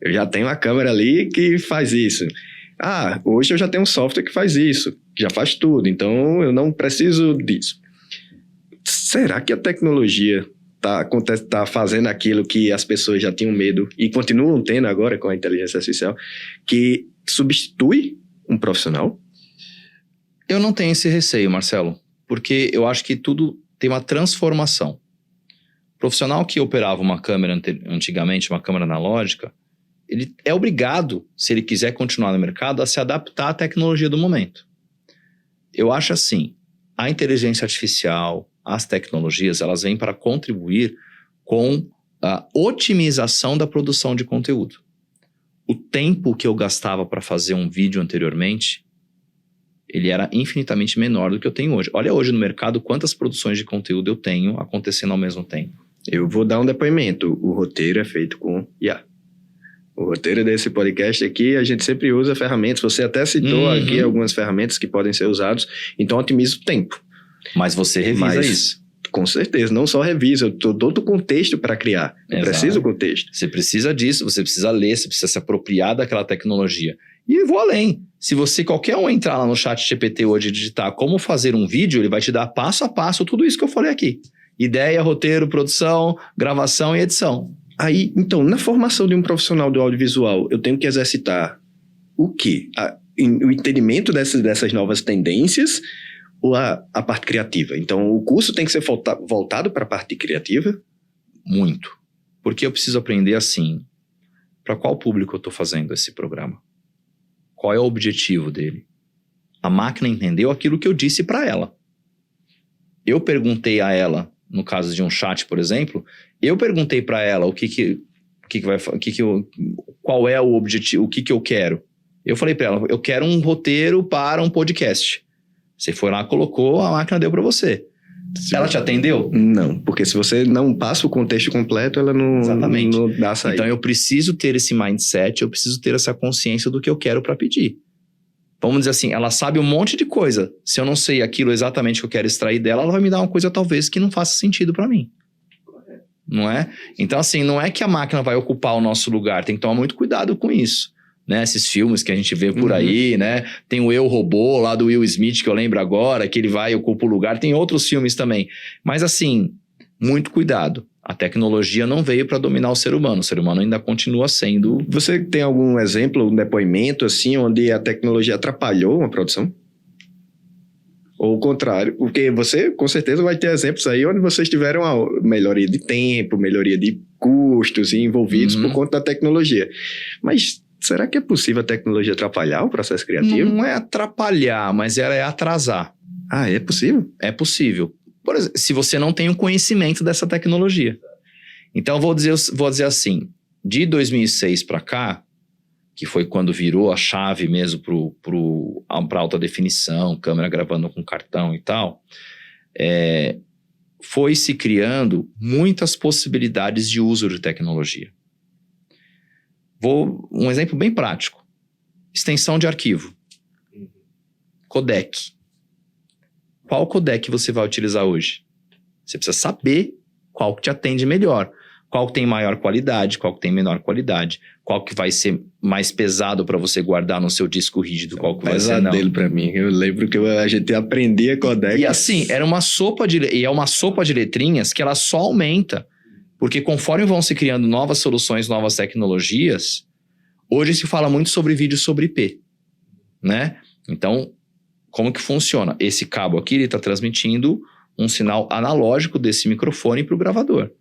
Eu já tenho a câmera ali que faz isso. Hoje eu já tenho um software que faz isso, que já faz tudo, então eu não preciso disso. Será que a tecnologia está fazendo aquilo que as pessoas já tinham medo e continuam tendo agora com a inteligência artificial, que substitui um profissional? Eu não tenho esse receio, Marcelo, porque eu acho que tudo tem uma transformação. O profissional que operava uma câmera antigamente, uma câmera analógica, ele é obrigado, se ele quiser continuar no mercado, a se adaptar à tecnologia do momento. Eu acho assim, a inteligência artificial, as tecnologias, elas vêm para contribuir com a otimização da produção de conteúdo. O tempo que eu gastava para fazer um vídeo anteriormente, ele era infinitamente menor do que eu tenho hoje. Olha hoje no mercado quantas produções de conteúdo eu tenho acontecendo ao mesmo tempo. Eu vou dar um depoimento. O roteiro é feito com IA. O roteiro desse podcast aqui, a gente sempre usa ferramentas. Você até citou aqui algumas ferramentas que podem ser usadas. Então, otimiza o tempo. Mas você revisa isso. Com certeza, não só reviso, eu dou todo o contexto para criar. Eu preciso do contexto. Você precisa disso, você precisa ler, você precisa se apropriar daquela tecnologia. E eu vou além. Se qualquer um entrar lá no chat GPT hoje e digitar como fazer um vídeo, ele vai te dar passo a passo tudo isso que eu falei aqui. Ideia, roteiro, produção, gravação e edição. Aí, então, na formação de um profissional do audiovisual, eu tenho que exercitar o quê? O entendimento dessas novas tendências ou a parte criativa? Então, o curso tem que ser voltado para a parte criativa? Muito. Porque eu preciso aprender assim, para qual público eu estou fazendo esse programa? Qual é o objetivo dele? A máquina entendeu aquilo que eu disse para ela. Eu perguntei a ela, no caso de um chat, por exemplo, eu perguntei para ela qual é o objetivo, o que eu quero. Eu falei para ela, eu quero um roteiro para um podcast. Você foi lá, colocou, a máquina deu para você. Ela te atendeu? Não, porque se você não passa o contexto completo, ela não dá a saída. Então eu preciso ter esse mindset, eu preciso ter essa consciência do que eu quero para pedir. Vamos dizer assim, ela sabe um monte de coisa. Se eu não sei aquilo exatamente que eu quero extrair dela, ela vai me dar uma coisa talvez que não faça sentido para mim. Não é? Então assim, não é que a máquina vai ocupar o nosso lugar, tem que tomar muito cuidado com isso. Né, esses filmes que a gente vê por aí, né? Tem o Eu, Robô, lá do Will Smith, que eu lembro agora, que ele vai e ocupa o lugar. Tem outros filmes também. Mas assim, muito cuidado. A tecnologia não veio para dominar o ser humano ainda continua sendo... Você tem algum exemplo, um depoimento, assim, onde a tecnologia atrapalhou uma produção? Ou o contrário? Porque você, com certeza, vai ter exemplos aí onde vocês tiveram a melhoria de tempo, melhoria de custos envolvidos por conta da tecnologia. Mas Será que é possível a tecnologia atrapalhar o processo criativo? Não é atrapalhar, mas ela é atrasar. Ah, é possível? É possível. Por exemplo, se você não tem o conhecimento dessa tecnologia. Então, vou dizer assim, de 2006 para cá, que foi quando virou a chave mesmo para alta definição, câmera gravando com cartão e tal, foi se criando muitas possibilidades de uso de tecnologia. Um exemplo bem prático. Extensão de arquivo. Codec. Qual codec você vai utilizar hoje? Você precisa saber qual que te atende melhor. Qual que tem maior qualidade, qual que tem menor qualidade. Qual que vai ser mais pesado para você guardar no seu disco rígido, qual que vai ser não. Pesadelo para mim. Eu lembro que a gente aprendia codec. E assim, é uma sopa de letrinhas que ela só aumenta. Porque conforme vão se criando novas soluções, novas tecnologias, hoje se fala muito sobre vídeo sobre IP, né? Então, como que funciona? Esse cabo aqui, ele está transmitindo um sinal analógico desse microfone para o gravador.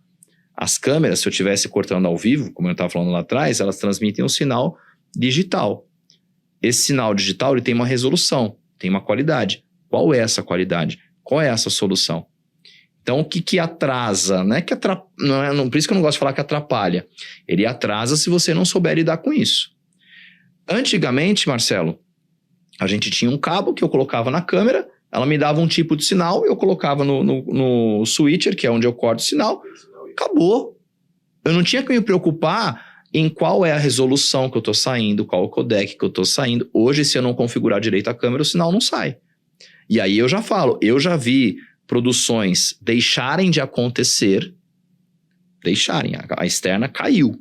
As câmeras, se eu estivesse cortando ao vivo, como eu estava falando lá atrás, elas transmitem um sinal digital. Esse sinal digital, ele tem uma resolução, tem uma qualidade. Qual é essa qualidade? Qual é essa solução? Então, o que atrasa? Não é que por isso que eu não gosto de falar que atrapalha. Ele atrasa se você não souber lidar com isso. Antigamente, Marcelo, a gente tinha um cabo que eu colocava na câmera, ela me dava um tipo de sinal, eu colocava no switcher, que é onde eu corto o sinal, acabou. Eu não tinha que me preocupar em qual é a resolução que eu estou saindo, qual o codec que eu estou saindo. Hoje, se eu não configurar direito a câmera, o sinal não sai. E aí eu já falo, eu já vi produções deixarem de acontecer, a externa caiu,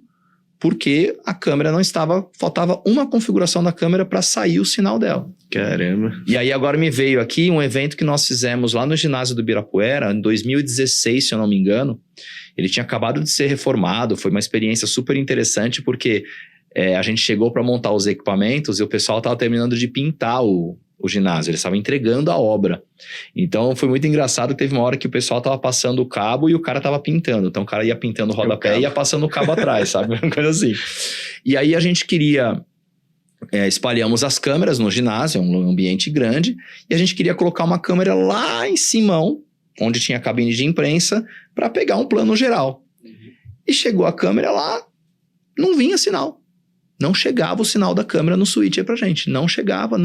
porque a câmera não estava, faltava uma configuração da câmera para sair o sinal dela. Caramba. E aí agora me veio aqui um evento que nós fizemos lá no ginásio do Ibirapuera, em 2016, se eu não me engano. Ele tinha acabado de ser reformado, foi uma experiência super interessante, porque a gente chegou para montar os equipamentos e o pessoal estava terminando de pintar o ginásio, eles estavam entregando a obra. Então foi muito engraçado que teve uma hora que o pessoal estava passando o cabo e o cara estava pintando. Então o cara ia pintando o rodapé e ia passando o cabo atrás, sabe? Uma coisa assim. E aí a gente queria... espalhamos as câmeras no ginásio, é um ambiente grande, e a gente queria colocar uma câmera lá em Simão, onde tinha a cabine de imprensa, para pegar um plano geral. E chegou a câmera lá, não vinha sinal. Não chegava o sinal da câmera no switcher pra gente. Não chegava,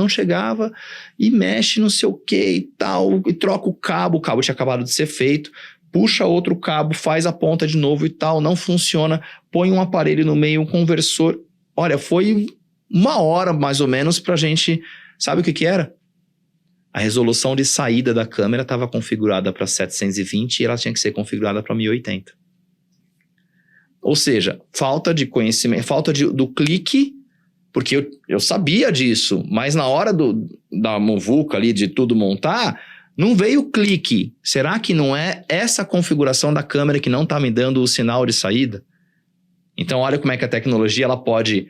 e mexe não sei o que e tal, e troca o cabo tinha acabado de ser feito, puxa outro cabo, faz a ponta de novo e tal, não funciona, põe um aparelho no meio, um conversor. Olha, foi 1 hora mais ou menos pra gente... Sabe o que era? A resolução de saída da câmera estava configurada para 720 e ela tinha que ser configurada para 1080. Ou seja, falta de conhecimento, falta do clique, porque eu sabia disso, mas na hora da muvuca ali, de tudo montar, não veio o clique. Será que não é essa configuração da câmera que não está me dando o sinal de saída? Então, olha como é que a tecnologia ela pode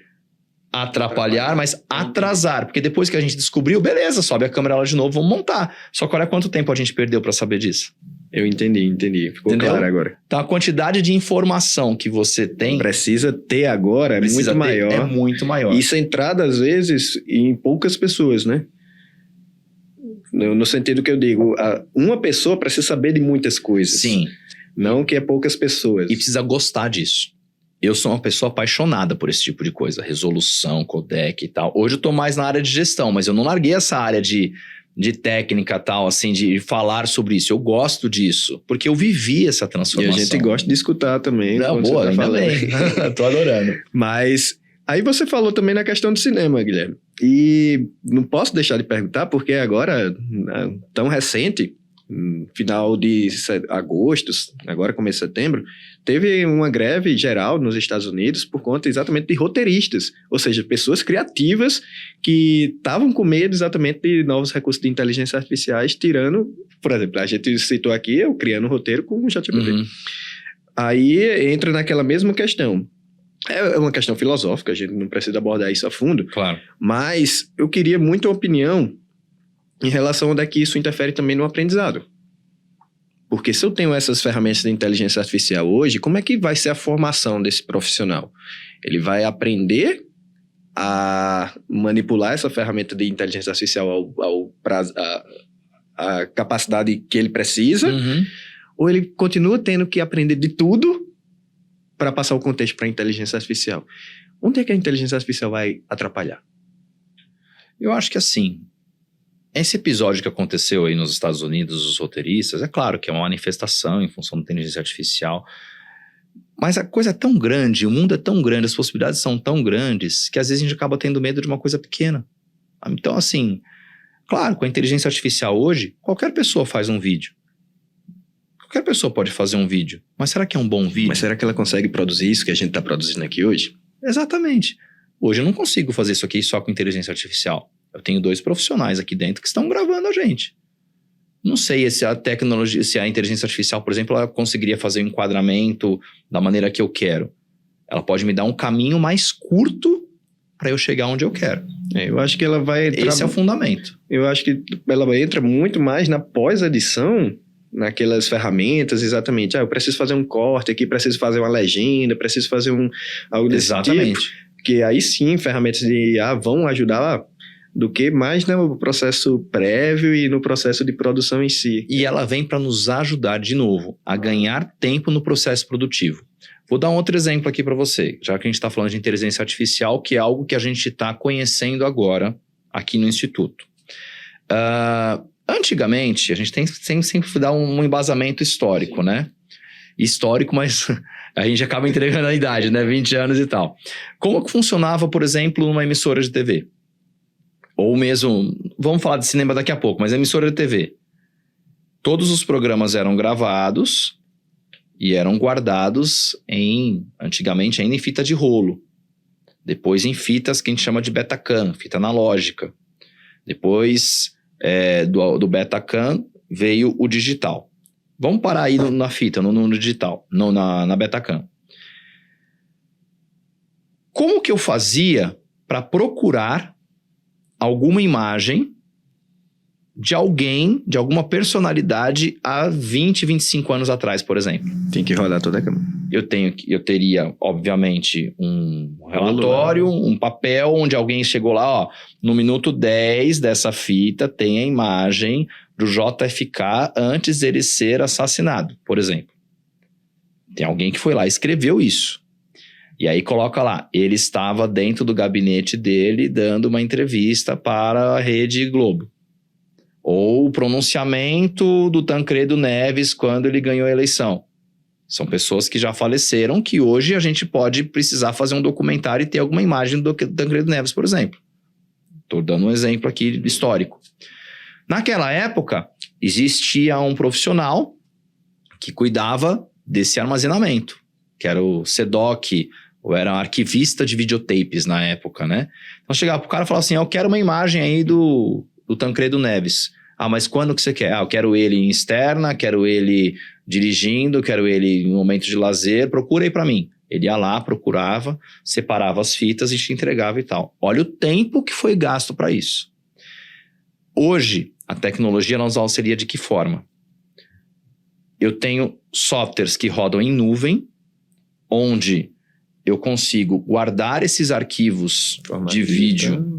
atrapalhar, mas atrasar. Porque depois que a gente descobriu, beleza, sobe a câmera lá de novo, vamos montar. Só que olha quanto tempo a gente perdeu para saber disso. Eu entendi. Ficou Entendeu? claro agora. Então, a quantidade de informação que você tem... Precisa ter agora é muito maior. É muito maior. E centrada, às vezes, em poucas pessoas, né? No sentido que eu digo, uma pessoa precisa saber de muitas coisas. Sim. Não que é poucas pessoas. E precisa gostar disso. Eu sou uma pessoa apaixonada por esse tipo de coisa. Resolução, codec e tal. Hoje eu tô mais na área de gestão, mas eu não larguei essa área de técnica e tal, assim, de falar sobre isso. Eu gosto disso, porque eu vivi essa transformação. E a gente gosta de escutar também. Não, boa, ainda bem. Tô adorando. Mas aí você falou também na questão do cinema, Guilherme. E não posso deixar de perguntar, porque agora, tão recente, final de agosto, agora começo de setembro, teve uma greve geral nos Estados Unidos por conta exatamente de roteiristas, ou seja, pessoas criativas que estavam com medo exatamente de novos recursos de inteligência artificiais tirando, por exemplo, a gente citou aqui, eu criando um roteiro com o ChatGPT. Uhum. Aí entra naquela mesma questão. É uma questão filosófica, a gente não precisa abordar isso a fundo, Claro. Mas eu queria muito a opinião em relação a onde é que isso interfere também no aprendizado. Porque se eu tenho essas ferramentas de inteligência artificial hoje, como é que vai ser a formação desse profissional? Ele vai aprender a manipular essa ferramenta de inteligência artificial a capacidade que ele precisa, ou ele continua tendo que aprender de tudo para passar o contexto para a inteligência artificial? Onde é que a inteligência artificial vai atrapalhar? Eu acho que assim, esse episódio que aconteceu aí nos Estados Unidos, os roteiristas, é claro que é uma manifestação em função da inteligência artificial, mas a coisa é tão grande, o mundo é tão grande, as possibilidades são tão grandes, que às vezes a gente acaba tendo medo de uma coisa pequena. Então assim, claro, com a inteligência artificial hoje, qualquer pessoa faz um vídeo. Qualquer pessoa pode fazer um vídeo, mas será que é um bom vídeo? Mas será que ela consegue produzir isso que a gente está produzindo aqui hoje? Exatamente. Hoje eu não consigo fazer isso aqui só com inteligência artificial. Eu tenho 2 profissionais aqui dentro que estão gravando a gente. Não sei se a tecnologia, se a inteligência artificial, por exemplo, ela conseguiria fazer o enquadramento da maneira que eu quero. Ela pode me dar um caminho mais curto para eu chegar onde eu quero. Eu acho que ela vai... Esse é o fundamento. Eu acho que ela entra muito mais na pós-edição, naquelas ferramentas, exatamente. Eu preciso fazer um corte aqui, preciso fazer uma legenda, preciso fazer algo desse Exatamente. tipo. Que aí sim, ferramentas de IA vão ajudar do que mais no processo prévio e no processo de produção em si. E ela vem para nos ajudar, de novo, a ganhar tempo no processo produtivo. Vou dar um outro exemplo aqui para você, já que a gente está falando de inteligência artificial, que é algo que a gente está conhecendo agora aqui no Instituto. Antigamente, a gente tem sempre dar um embasamento histórico, né? Histórico, mas a gente acaba entregando a idade, né? 20 anos e tal. Como que funcionava, por exemplo, uma emissora de TV? Ou mesmo, vamos falar de cinema daqui a pouco, mas emissora de TV. Todos os programas eram gravados e eram guardados antigamente ainda em fita de rolo. Depois em fitas que a gente chama de Betacam, fita analógica. Depois do Betacam veio o digital. Vamos parar aí na fita, no digital, na Betacam. Como que eu fazia para procurar alguma imagem de alguém, de alguma personalidade há 20, 25 anos atrás, por exemplo? Tem que rodar toda a câmera. Eu teria, obviamente, um relatório, um papel onde alguém chegou lá, ó, no minuto 10 dessa fita tem a imagem do JFK antes dele ser assassinado, por exemplo. Tem alguém que foi lá e escreveu isso. E aí coloca lá, ele estava dentro do gabinete dele dando uma entrevista para a Rede Globo. Ou o pronunciamento do Tancredo Neves quando ele ganhou a eleição. São pessoas que já faleceram, que hoje a gente pode precisar fazer um documentário e ter alguma imagem do Tancredo Neves, por exemplo. Estou dando um exemplo aqui histórico. Naquela época, existia um profissional que cuidava desse armazenamento, que era o SEDOC, ou era um arquivista de videotapes na época, né? Então chegava pro cara e falava assim, eu quero uma imagem aí do Tancredo Neves. Ah, mas quando que você quer? Ah, eu quero ele em externa, quero ele dirigindo, quero ele em momento de lazer, procura aí pra mim. Ele ia lá, procurava, separava as fitas e te entregava e tal. Olha o tempo que foi gasto para isso. Hoje, a tecnologia nos auxilia de que forma? Eu tenho softwares que rodam em nuvem, onde eu consigo guardar esses arquivos de vídeo,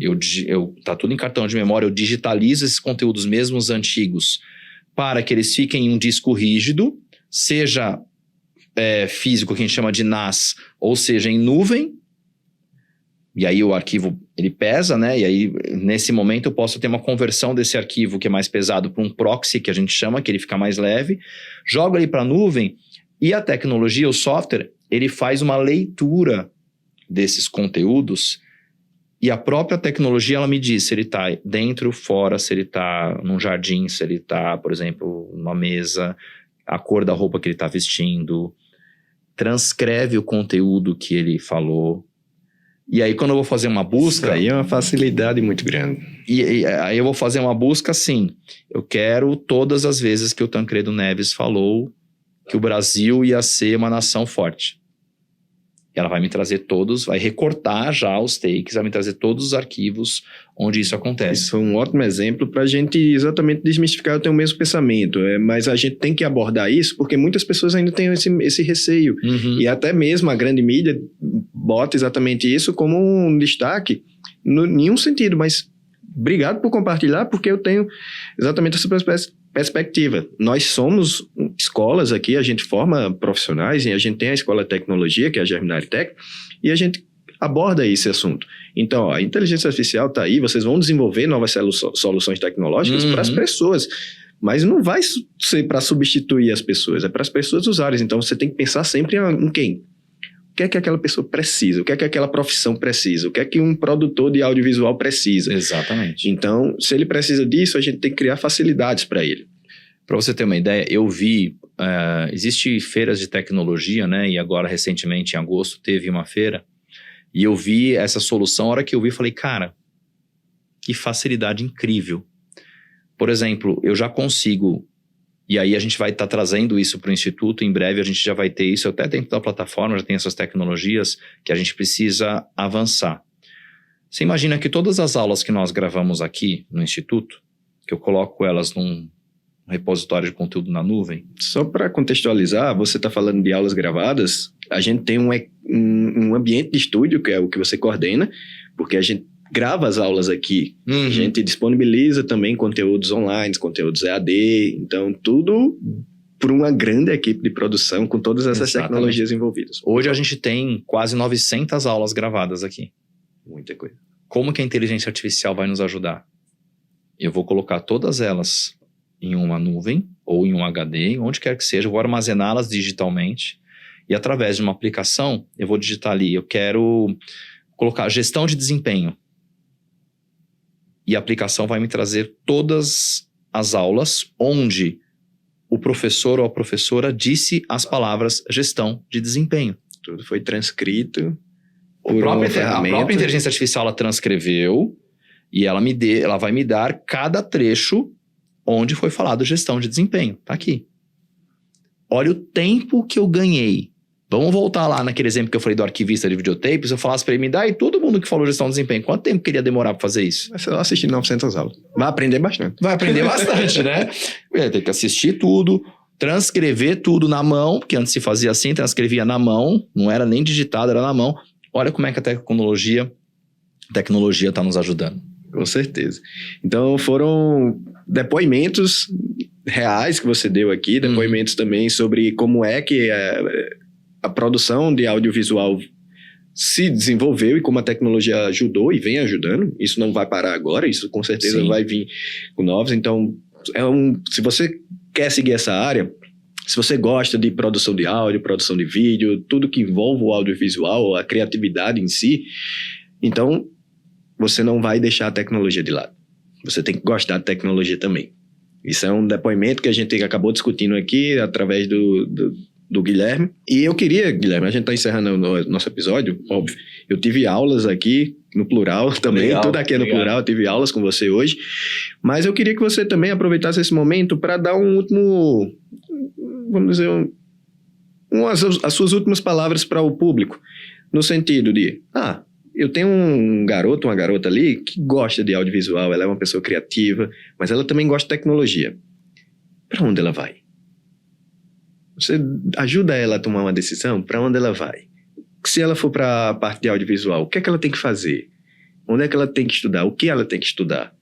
tá tudo em cartão de memória, eu digitalizo esses conteúdos mesmo os antigos, para que eles fiquem em um disco rígido, seja físico, que a gente chama de NAS, ou seja, em nuvem, e aí o arquivo, ele pesa, né? E aí, nesse momento, eu posso ter uma conversão desse arquivo que é mais pesado para um proxy, que a gente chama, que ele fica mais leve, jogo ele para a nuvem, e a tecnologia, o software, ele faz uma leitura desses conteúdos, e a própria tecnologia, ela me diz se ele está dentro, fora, se ele está num jardim, se ele está, por exemplo, numa mesa, a cor da roupa que ele está vestindo, transcreve o conteúdo que ele falou. E aí, quando eu vou fazer uma busca... Isso aí é uma facilidade muito grande. E aí eu vou fazer uma busca assim, eu quero todas as vezes que o Tancredo Neves falou que o Brasil ia ser uma nação forte. Ela vai me trazer todos, vai recortar já os takes, vai me trazer todos os arquivos onde isso acontece. Isso é um ótimo exemplo para a gente exatamente desmistificar. Eu tenho o mesmo pensamento, mas a gente tem que abordar isso porque muitas pessoas ainda têm esse receio. Uhum. E até mesmo a grande mídia bota exatamente isso como um destaque em nenhum sentido, mas obrigado por compartilhar, porque eu tenho exatamente essa perspectiva. Nós somos escolas aqui, a gente forma profissionais, e a gente tem a Escola de Tecnologia, que é a Germinari Tech, e a gente aborda esse assunto. Então, ó, a inteligência artificial está aí, vocês vão desenvolver novas soluções tecnológicas para as pessoas, mas não vai ser para substituir as pessoas, é para as pessoas usarem. Então, você tem que pensar sempre em quem? O que é que aquela pessoa precisa? O que é que aquela profissão precisa? O que é que um produtor de audiovisual precisa? Exatamente. Então, se ele precisa disso, a gente tem que criar facilidades para ele. Para você ter uma ideia, eu vi, existe feiras de tecnologia, né? E agora, recentemente, em agosto, teve uma feira, e eu vi essa solução. A hora que eu vi, falei, cara, que facilidade incrível. Por exemplo, eu já consigo, e aí a gente vai estar trazendo isso para o Instituto, em breve a gente já vai ter isso, até dentro da plataforma já tem essas tecnologias que a gente precisa avançar. Você imagina que todas as aulas que nós gravamos aqui no Instituto, que eu coloco elas num repositório de conteúdo na nuvem? Só para contextualizar, você está falando de aulas gravadas, a gente tem um ambiente de estúdio, que é o que você coordena, porque a gente grava as aulas aqui, a gente disponibiliza também conteúdos online, conteúdos EAD, então tudo por uma grande equipe de produção com todas essas tecnologias envolvidas. Hoje a gente tem quase 900 aulas gravadas aqui. Muita coisa. Como que a inteligência artificial vai nos ajudar? Eu vou colocar todas elas em uma nuvem ou em um HD, onde quer que seja, eu vou armazená-las digitalmente e através de uma aplicação eu vou digitar ali, eu quero colocar gestão de desempenho. E a aplicação vai me trazer todas as aulas onde o professor ou a professora disse as palavras gestão de desempenho. Tudo foi transcrito. A própria inteligência artificial ela transcreveu e ela vai me dar cada trecho onde foi falado gestão de desempenho. Tá aqui. Olha o tempo que eu ganhei. Vamos voltar lá naquele exemplo que eu falei do arquivista de videotapes. Eu falasse para ele, me dá, e todo mundo que falou gestão de desempenho, quanto tempo queria demorar para fazer isso? Vai ser lá assistir 900 aulas. Vai aprender bastante. Vai aprender bastante, né? Vai ter que assistir tudo, transcrever tudo na mão, porque antes se fazia assim, transcrevia na mão, não era nem digitado, era na mão. Olha como é que a tecnologia está nos ajudando. Com certeza. Então foram depoimentos reais que você deu aqui, depoimentos também sobre como é que a produção de audiovisual se desenvolveu e como a tecnologia ajudou e vem ajudando. Isso não vai parar agora, isso com certeza vai vir com novos. Então, se você quer seguir essa área, se você gosta de produção de áudio, produção de vídeo, tudo que envolve o audiovisual, a criatividade em si, então você não vai deixar a tecnologia de lado. Você tem que gostar de tecnologia também. Isso é um depoimento que a gente acabou discutindo aqui através do Guilherme. E eu queria, Guilherme, a gente está encerrando o nosso episódio, óbvio. Eu tive aulas aqui no plural também, legal, tudo aqui é no plural, eu tive aulas com você hoje. Mas eu queria que você também aproveitasse esse momento para dar um último, vamos dizer, as suas últimas palavras para o público. No sentido de, eu tenho um garoto, uma garota ali que gosta de audiovisual, ela é uma pessoa criativa, mas ela também gosta de tecnologia. Para onde ela vai? Você ajuda ela a tomar uma decisão? Para onde ela vai? Se ela for para a parte de audiovisual, o que é que ela tem que fazer? Onde é que ela tem que estudar? O que ela tem que estudar?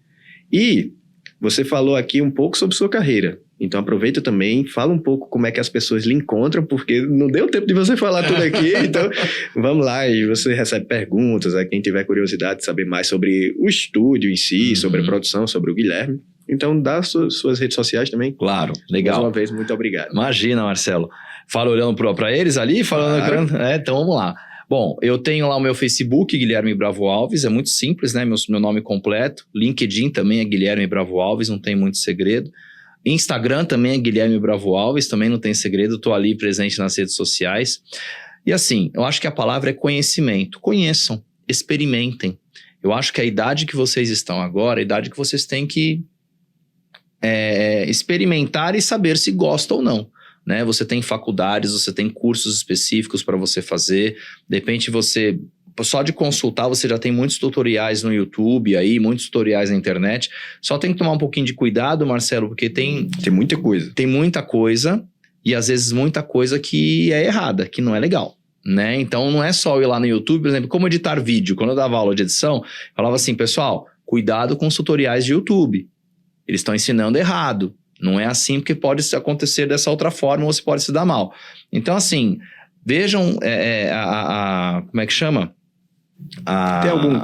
E você falou aqui um pouco sobre sua carreira. Então aproveita também, fala um pouco como é que as pessoas lhe encontram, porque não deu tempo de você falar tudo aqui, então vamos lá, e você recebe perguntas, quem tiver curiosidade de saber mais sobre o estúdio em si, sobre a produção, sobre o Guilherme. Então dá suas redes sociais também. Claro, legal. Mais uma vez, muito obrigado. Imagina, Marcelo. Fala olhando para eles ali, falando... Claro. Então vamos lá. Bom, eu tenho lá o meu Facebook, Guilherme Bravo Alves, é muito simples, né? Meu nome completo. LinkedIn também é Guilherme Bravo Alves, não tem muito segredo. Instagram também é Guilherme Bravo Alves, também não tem segredo, estou ali presente nas redes sociais. E assim, eu acho que a palavra é conhecimento. Conheçam, experimentem. Eu acho que a idade que vocês estão agora, a idade que vocês têm que experimentar e saber se gosta ou não. Né? Você tem faculdades, você tem cursos específicos para você fazer. De repente você... Só de consultar, você já tem muitos tutoriais no YouTube aí, muitos tutoriais na internet. Só tem que tomar um pouquinho de cuidado, Marcelo, porque tem muita coisa. Tem muita coisa e às vezes muita coisa que é errada, que não é legal, né? Então não é só eu ir lá no YouTube, por exemplo, como editar vídeo. Quando eu dava aula de edição, eu falava assim, pessoal, cuidado com os tutoriais de YouTube. Eles estão ensinando errado. Não é assim, porque pode acontecer dessa outra forma ou você pode se dar mal. Então, assim, vejam como é que chama? Tem algum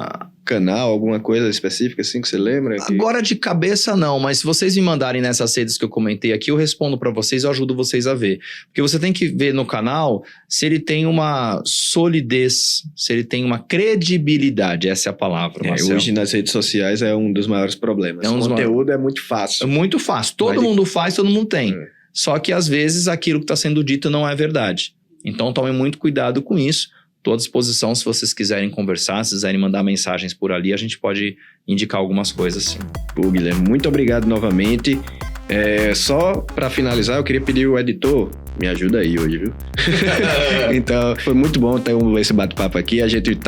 canal, alguma coisa específica assim que você lembra? Agora de cabeça não, mas se vocês me mandarem nessas redes que eu comentei aqui, eu respondo para vocês, eu ajudo vocês a ver. Porque você tem que ver no canal se ele tem uma solidez, se ele tem uma credibilidade, essa é a palavra, Marcelo. Hoje nas redes sociais é um dos maiores problemas. O conteúdo é muito fácil. É muito fácil, todo mundo faz, todo mundo tem. Só que às vezes aquilo que está sendo dito não é verdade. Então tomem muito cuidado com isso. Estou à disposição se vocês quiserem conversar, se quiserem mandar mensagens por ali, a gente pode indicar algumas coisas sim. Pô, Guilherme, muito obrigado novamente. Só para finalizar, eu queria pedir ao editor, me ajuda aí hoje, viu? Então, foi muito bom ter esse bate-papo aqui. A gente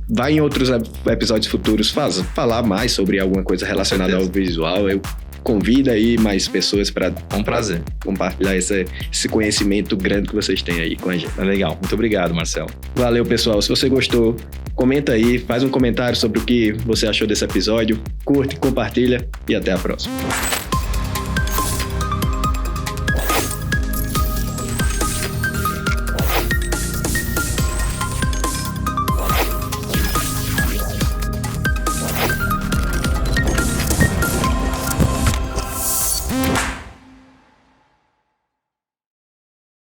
vai em outros episódios futuros falar mais sobre alguma coisa relacionada ao visual. Eu convido aí mais pessoas para compartilhar esse conhecimento grande que vocês têm aí com a gente. É legal. Muito obrigado, Marcelo. Valeu, pessoal. Se você gostou, comenta aí, faz um comentário sobre o que você achou desse episódio, curte, compartilha e até a próxima.